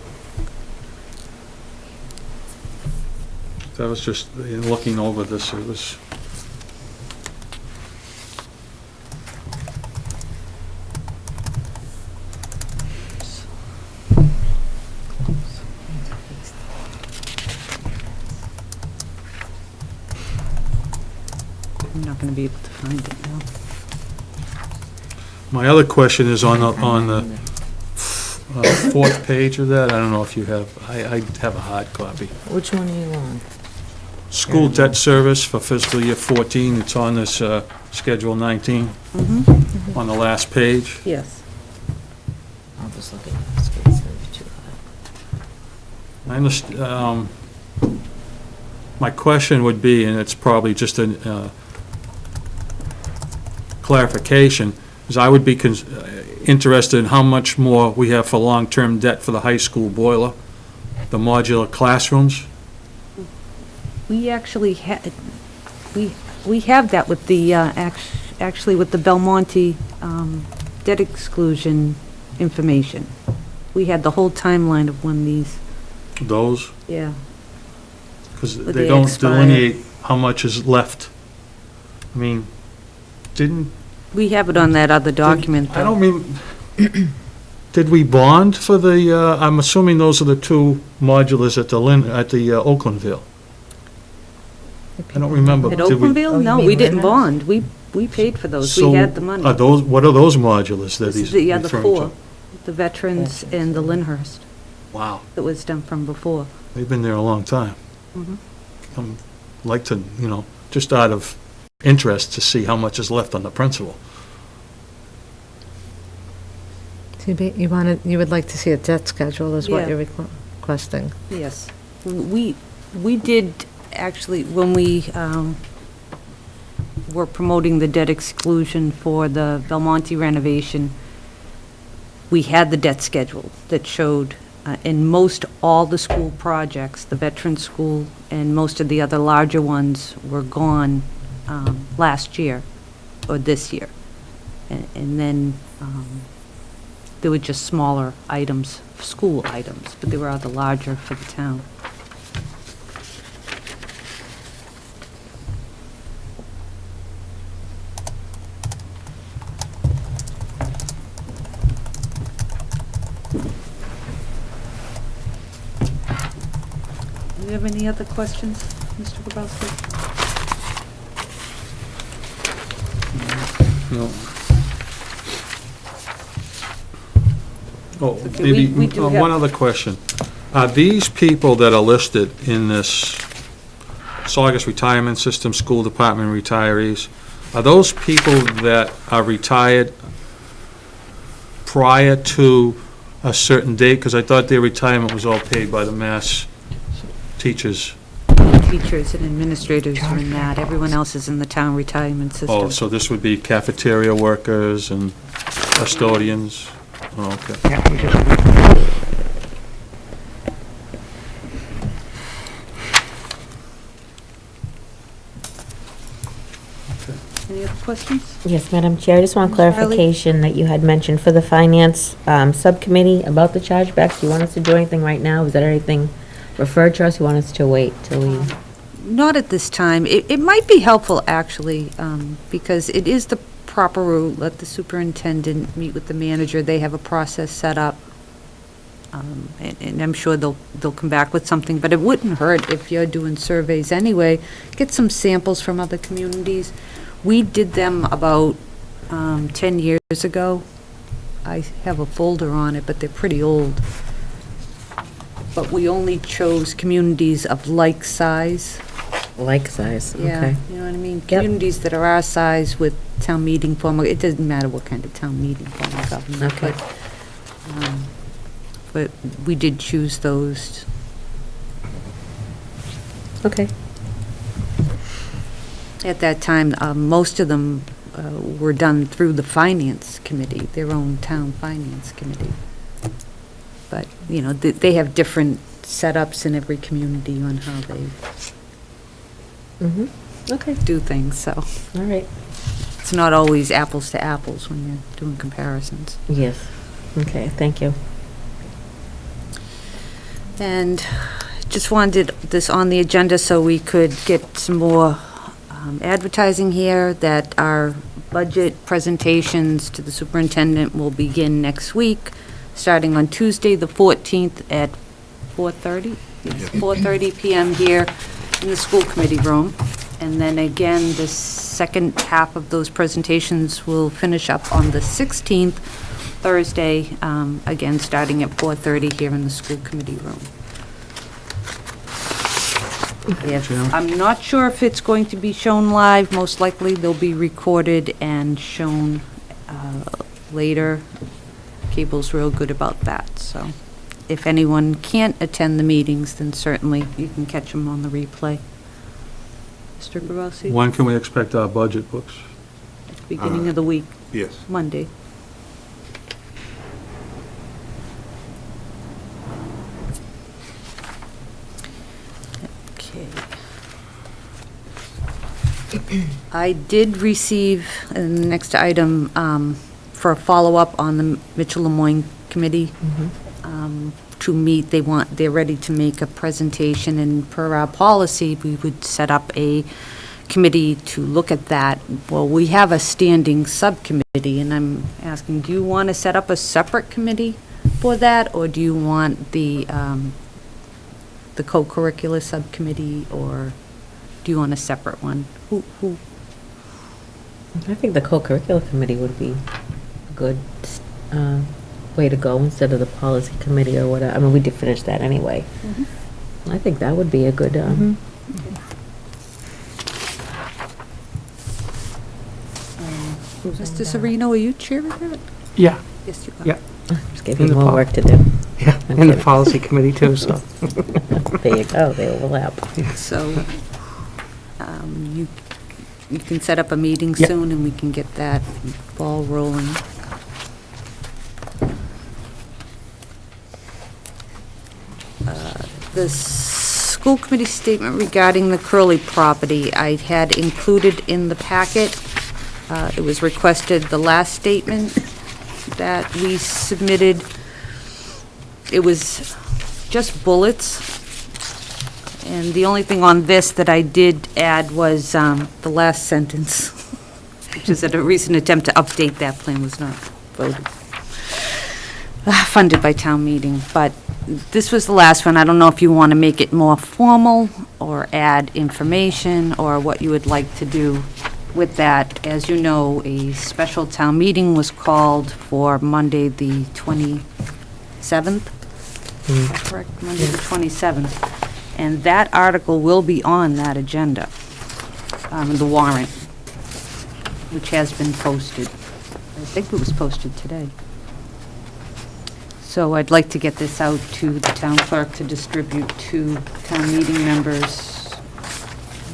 That was just, in looking over this, it was... I'm not going to be able to find it now. My other question is on the fourth page of that. I don't know if you have, I have a hard copy. Which one are you on? School debt service for fiscal year 14, it's on this Schedule 19, on the last page. Yes. I'll just look at this. It's gonna be too high. I understand, my question would be, and it's probably just clarification, is I would be interested in how much more we have for long-term debt for the high school boiler, the modular classrooms. We actually we have that with the, actually with the Belmonte debt exclusion information. We had the whole timeline of when these, Those, yeah. because Would they they don't expire? delineate how much is left. I mean, didn't, We have it on that other document, I don't though. mean, did we bond for the, I'm assuming those are the two modulars at the Oaklandville? I don't remember. At Did we- Oaklandville? No, we didn't bond. We paid for those. So We had the money. are those, what are those modulars that This he's is the other referring four, to? the veterans and the Lyndhurst Wow, that was done from before. they've been there a long time. Mhm. Like to, just out of interest to see how much is left on the principal. You would like to see a debt schedule is what Yeah. you're requesting. Yes. We did, actually, when we were promoting the debt exclusion for the Belmonte renovation, we had the debt schedule that showed, in most all the school projects, the veteran school and most of the other larger ones were gone last year or this year. And then there were just smaller items, school items, but they were other larger for the town. Do you have any other questions, Mr. Grabowski? No. Oh, Okay, maybe, we do have- one other question. Are these people that are listed in this Saugus Retirement System, School Department retirees, are those people that are retired prior to a certain date? Because I thought their retirement was all paid by the Mass teachers. Teachers and administrators are in that. Everyone else is in the town retirement system. Oh, so this would be cafeteria workers and custodians? Oh, okay. Any other questions? Yes, Madam Chair, I just want Ms. Riley? clarification that you had mentioned for the Finance Subcommittee about the chargebacks. Do you want us to do anything right now? Is that anything referred to us? You want us to wait till we? Not at this time. It might be helpful, actually, because it is the proper route. Let the superintendent meet with the manager. They have a process set up. And I'm sure they'll come back with something, but it wouldn't hurt if you're doing surveys anyway. Get some samples from other communities. We did them about 10 years ago. I have a folder on it, but they're pretty old. But we only chose communities of like size. Like size, Yeah, okay. you know what I mean? Communities that are our size with town meeting form, it doesn't matter what kind of town meeting form of government. Okay. But we did choose those. Okay. At that time, most of them were done through the finance committee, their own town finance committee. But, they have different setups in every community on how they Okay, do things, so all right. it's not always apples to apples when you're doing comparisons. Yes, okay, thank you. And just wanted this on the agenda so we could get some more advertising here, that our budget presentations to the superintendent will begin next week, starting on Tuesday, the 14th at 4:30? Yes, 4:30 PM here in the school committee room. And then again, the second half of those presentations will finish up on the 16th, Thursday, again, starting at 4:30 here in the school committee room. I'm not sure if it's going to be shown live. Most likely, they'll be recorded and shown later. Cable's real good about that, so if anyone can't attend the meetings, then certainly you can catch them on the replay. Mr. Grossi? When can we expect our budget books? beginning of the week, Yes. Monday. Okay. I did receive, and the next item, for a follow-up on the Mitchell-Lemoyne Committee, to meet, they're ready to make a presentation, and per our policy, we would set up a committee to look at that. Well, we have a standing subcommittee, and I'm asking, do you want to set up a separate committee for that, or do you want the co-curricular subcommittee, or do you want a separate one? Who? I think the co-curricular committee would be a good way to go instead of the policy committee or whatever. I mean, we did finish that anyway. I think that would be a good, Mr. Sereno, are you chairing that? Yeah, Yes, you are. yeah, just give In you the more pol- work to do. yeah, in the policy committee too, so. There you go, they overlap. So, you can set up a meeting Yep. soon, and we can get that ball rolling. The school committee statement regarding the Curley property, I had included in the packet. It was requested, the last statement that we submitted, it was just bullets. And the only thing on this that I did add was the last sentence, which is that a recent attempt to update that plan was not voted, funded by town meeting. But this was the last one. I don't know if you want to make it more formal or add information or what you would like to do with that. As you know, a special town meeting was called for Monday, the 27th. Is that correct? Monday, the 27th. And that article will be on that agenda, the warrant, which has been posted. I think it was posted today. So I'd like to get this out to the town clerk to distribute to town meeting members.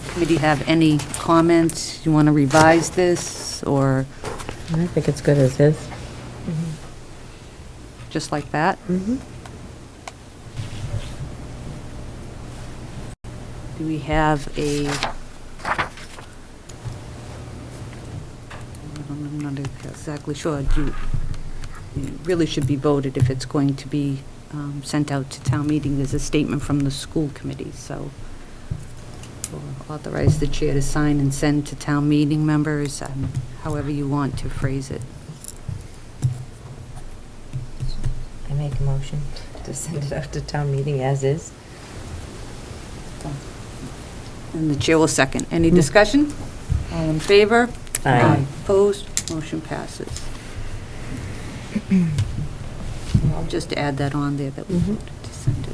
Committee have any comments? You want to revise this, or I think it's good as is. just like that? Do we have I'm not exactly sure. It really should be voted if it's going to be sent out to town meeting. There's a statement from the school committee, so we'll authorize the chair to sign and send to town meeting members, however you want to phrase it. I make a motion to send it out to town meeting as is. And the chair will second. Any discussion? All in favor? Aye. Opposed? Motion passes. I'll just add that on there that we voted to send it.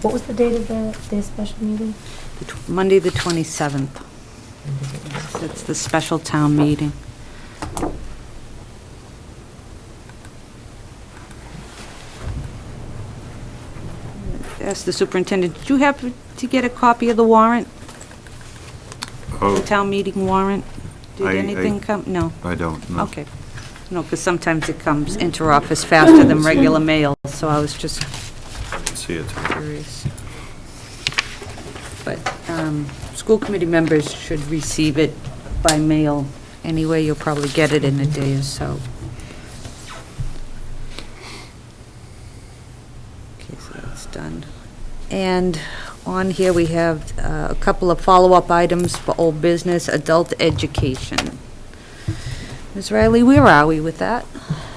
What was the date of their special meeting? Monday, the 27th. It's the special town meeting. Ask the superintendent, did you happen to get a copy of the warrant? The town meeting warrant? Did I- anything come? No? I don't, no. Okay. No, because sometimes it comes inter-office faster than regular mail, so I was just I didn't see it. curious. But school committee members should receive it by mail anyway. You'll probably get it in a day or so. Okay, so that's done. And on here, we have a couple of follow-up items for old business, adult education. Ms. Riley, where are we with that?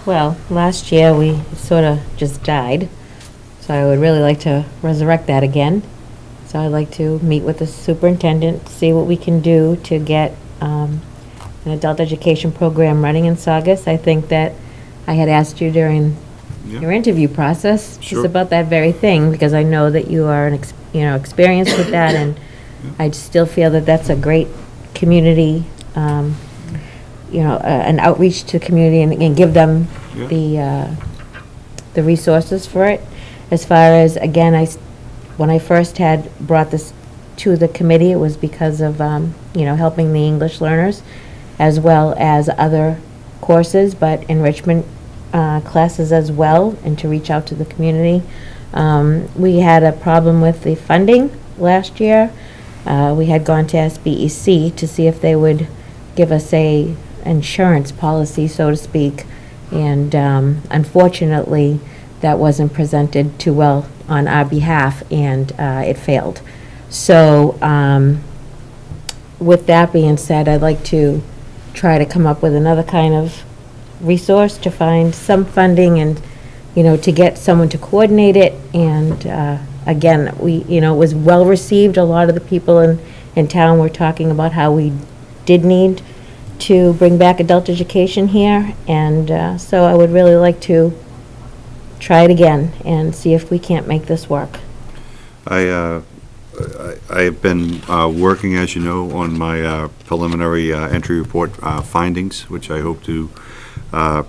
Well, last year we sort of just died, so I would really like to resurrect that again. So I'd like to meet with the superintendent, see what we can do to get an adult education program running in Saugus. I think that I had asked you during your interview process Sure. just about that very thing, because I know that you are experienced with that, and I still feel that that's a great community, an outreach to the community and give them the resources for it. As far as, again, when I first had brought this to the committee, it was because of, helping the English learners, as well as other courses, but enrichment classes as well, and to reach out to the community. We had a problem with the funding last year. We had gone to SBEC to see if they would give us a insurance policy, so to speak, and unfortunately, that wasn't presented too well on our behalf, and it failed. So, with that being said, I'd like to try to come up with another kind of resource to find some funding and, to get someone to coordinate it. And again, it was well-received. A lot of the people in town were talking about how we did need to bring back adult education here. And so I would really like to try it again and see if we can't make this work. I've been working, as you know, on my preliminary entry report findings, which I hope to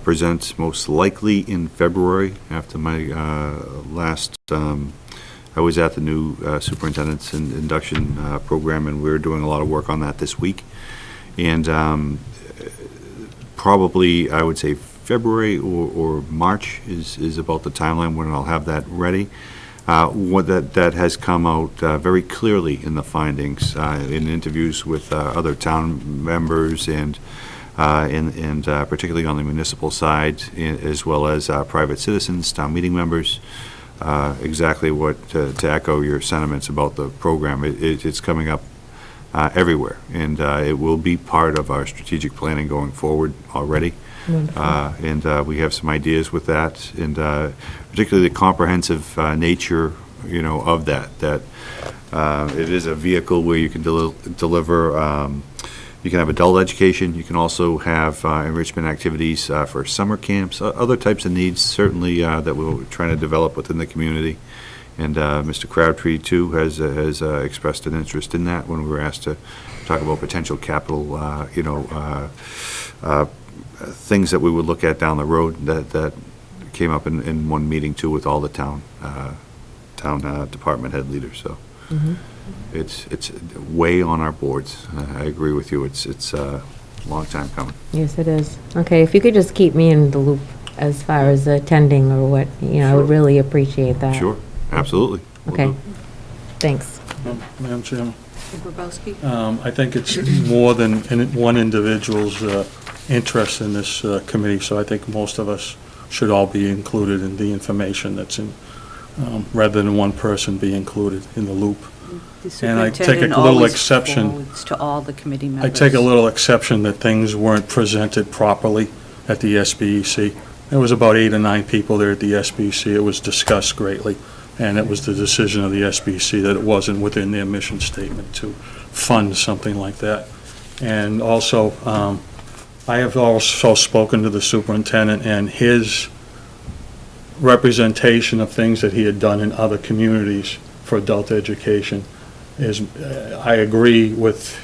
present most likely in February after my last, I was at the new superintendent's induction program, and we're doing a lot of work on that this week. And probably, I would say, February or March is about the timeline when I'll have that ready. What that has come out very clearly in the findings, in interviews with other town members and particularly on the municipal side, as well as private citizens, town meeting members. Exactly what, to echo your sentiments about the program, it's coming up everywhere, and it will be part of our strategic planning going forward already. And we have some ideas with that, and particularly the comprehensive nature, of that it is a vehicle where you can deliver, you can have adult education, you can also have enrichment activities for summer camps, other types of needs, certainly, that we're trying to develop within the community. And Mr. Crabtree, too, has expressed an interest in that when we were asked to talk about potential capital, things that we would look at down the road that came up in one meeting too with all the town department head leaders. So it's way on our boards. I agree with you. It's a long time coming. Yes, it is. Okay, if you could just keep me in the loop as far as attending or what, I would really appreciate that. Sure, absolutely. Okay, thanks. Madam Chairman, Grabowski? I think it's more than one individual's interest in this committee, so I think most of us should all be included in the information that's in, rather than one person be included in the loop. And I take a little exception. To all the committee members. I take a little exception that things weren't presented properly at the SBEC. There was about 8 or 9 people there at the SBEC. It was discussed greatly, and it was the decision of the SBEC that it wasn't within their mission statement to fund something like that. And also, I have also spoken to the superintendent, and his representation of things that he had done in other communities for adult education is, I agree with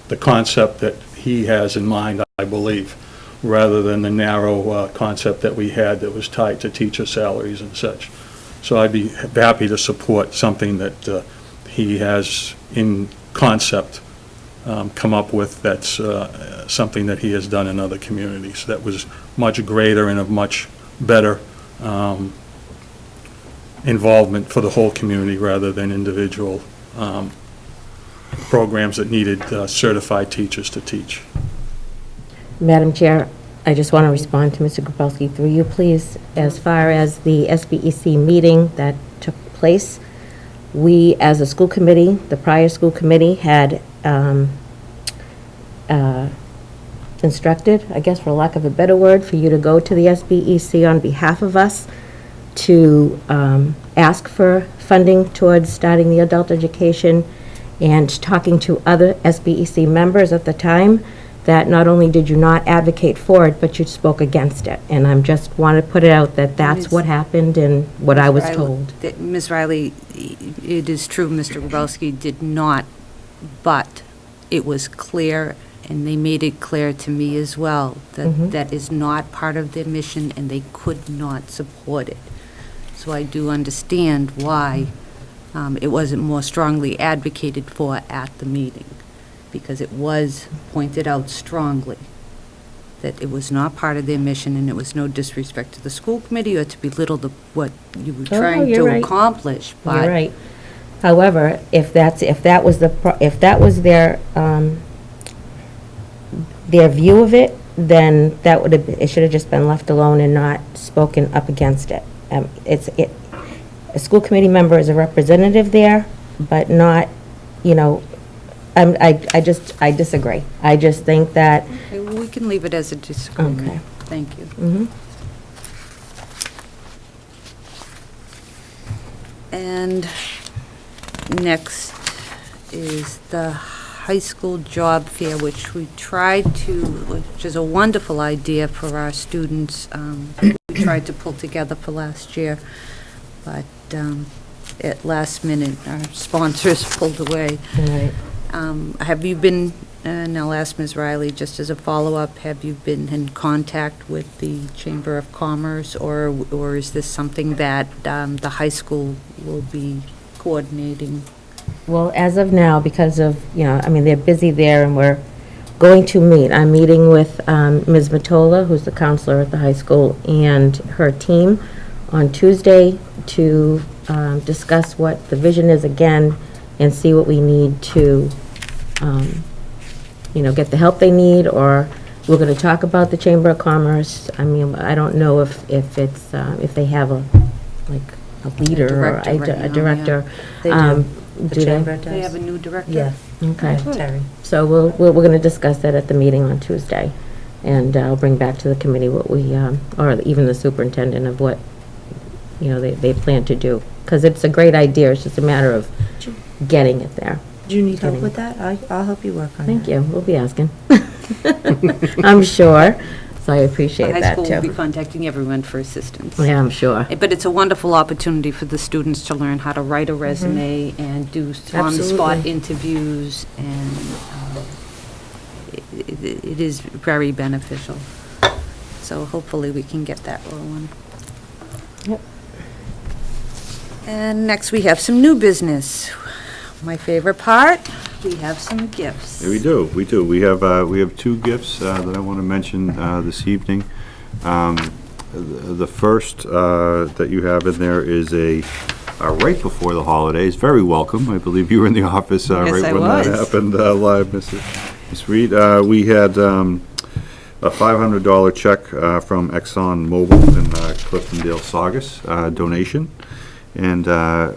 the concept that he has in mind, I believe, rather than the narrow concept that we had that was tied to teacher salaries and such. So I'd be happy to support something that he has in concept come up with that's something that he has done in other communities that was much greater and of much better involvement for the whole community rather than individual programs that needed certified teachers to teach. Madam Chair, I just want to respond to Mr. Grabowski through you, please. As far as the SBEC meeting that took place, we, as a school committee, the prior school committee, had instructed, I guess for lack of a better word, for you to go to the SBEC on behalf of us to ask for funding towards starting the adult education, and talking to other SBEC members at the time, that not only did you not advocate for it, but you spoke against it. And I'm just want to put it out that that's what happened and what I was told. Ms. Riley, it is true, Mr. Grabowski did not, but it was clear, and they made it clear to me as well, that that is not part of their mission, and they could not support it. So I do understand why it wasn't more strongly advocated for at the meeting, because it was pointed out strongly that it was not part of their mission, and it was no disrespect to the school committee or to belittle what you were trying you're to right. accomplish, but. You're right. However, if that was their view of it, then it should have just been left alone and not spoken up against it. A school committee member is a representative there, but not, I disagree. I just think that. Okay, well, we can leave it as a disagreement. Okay. Thank you. Mhm. And next is the high school job fair, which which is a wonderful idea for our students. We tried to pull together for last year, but at last minute, our sponsors pulled away. Right. Have you been, and I'll ask Ms. Riley, just as a follow-up, have you been in contact with the Chamber of Commerce, or is this something that the high school will be coordinating? Well, as of now, because of, they're busy there, and we're going to meet. I'm meeting with Ms. Matola, who's the counselor at the high school, and her team on Tuesday to discuss what the vision is again and see what we need to, get the help they need, or we're going to talk about the Chamber of Commerce. I don't know if they have a leader or Director right now, a director. They do. Do The they? chamber They have a does. new director? Yes. Okay. Terry. So we're going to discuss that at the meeting on Tuesday, and I'll bring back to the committee what we, or even the superintendent of what, they plan to do. Because it's a great idea, it's just a matter of getting it there. Do you need help with that? I'll help you work on that. Thank you, we'll be asking. I'm sure, so I appreciate The high that school will be too. contacting everyone for assistance. Yeah, I'm sure. But it's a wonderful opportunity for the students to learn how to write a resume and do on-the-spot Absolutely. interviews, and it is very beneficial. So hopefully we can get that rolling. Yep. And next we have some new business. My favorite part, we have some gifts. Yeah, we do. We have two gifts that I want to mention this evening. The first that you have in there is right before the holidays, very welcome. I believe you were in the office Yes, right I when was. that happened live, Ms. Reed. We had a $500 check from Exxon Mobil in Cliftondale, Saugus, donation, and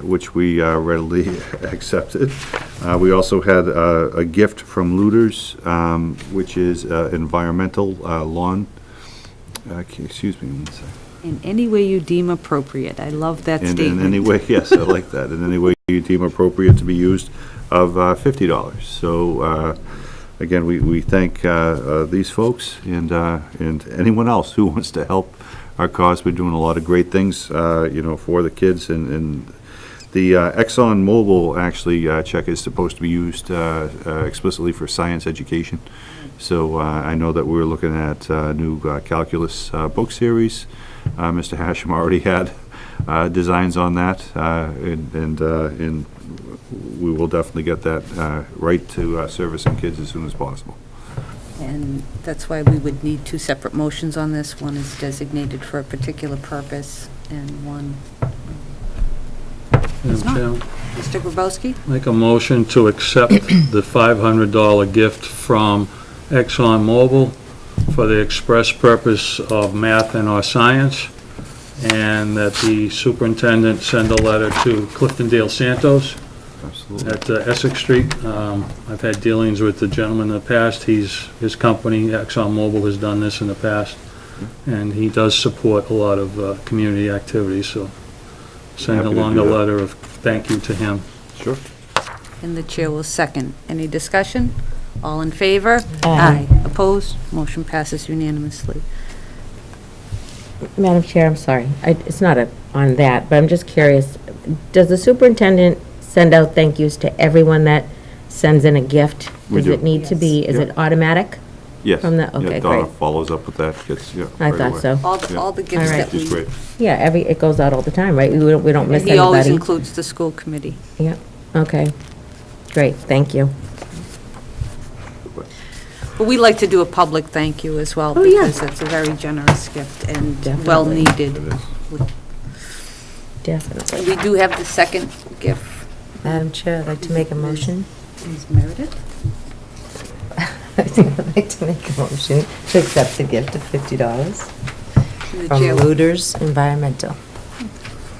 which we readily accepted. We also had a gift from Looters, which is environmental lawn. Excuse me one second. In any way you deem appropriate. I love that statement. In any way, yes, I like that. In any way you deem appropriate to be used of $50. So again, we thank these folks and anyone else who wants to help our cause. We're doing a lot of great things, for the kids, and the Exxon Mobil actually check is supposed to be used explicitly for science education. So I know that we're looking at new calculus book series. Mr. Hashem already had designs on that, and we will definitely get that right to servicing kids as soon as possible. And that's why we would need two separate motions on this. One is designated for a particular purpose, and one is not. Madam Chair, Mr. Grabowski? make a motion to accept the $500 gift from Exxon Mobil for the express purpose of math and/or science, and that the superintendent send a letter to Cliftondale Santos Absolutely. at Essex Street. I've had dealings with the gentleman in the past. His company, Exxon Mobil, has done this in the past, and he does support a lot of community activities, so send Happy to along do a that. letter of thank you to him. Sure. And the chair will second. Any discussion? All in favor? Aye. Opposed? Motion passes unanimously. Madam Chair, I'm sorry, it's not on that, but I'm just curious, does the superintendent send out thank yous to everyone that sends in a gift? We Does do. it need to be, is Yeah. it automatic? Yes. From that? Yeah, Okay, Donna great. follows up with that, gets, yeah. I right thought away. so. All the gifts All right. that we... She's great. Yeah, it goes out all the time, right? We don't miss And he always anybody. includes the school committee. Yep, okay. Great, thank you. But we like to do a public thank you as well, Oh, yeah. because it's a very generous gift and Definitely. well needed. It is. Definitely. And we do have the second gift. Madam Chair, I'd like to make a motion. Ms. Meredith? I'd like to make a motion to accept the gift of $50 And the from chair will- Looters Environmental.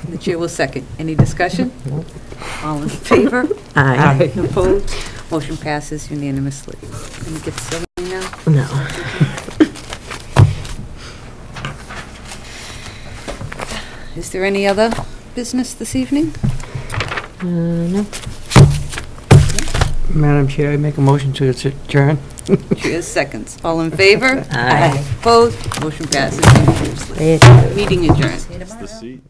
and the chair will second. Any discussion? Nope. All in favor? Aye. Opposed? Motion passes unanimously. Can we get silly now? No. Is there any other business this evening? No. Madam Chair, I make a motion to adjourn. Chair seconds. All in favor? Aye. Opposed? Motion passes unanimously. There you go. Meeting adjourned. It's the seat.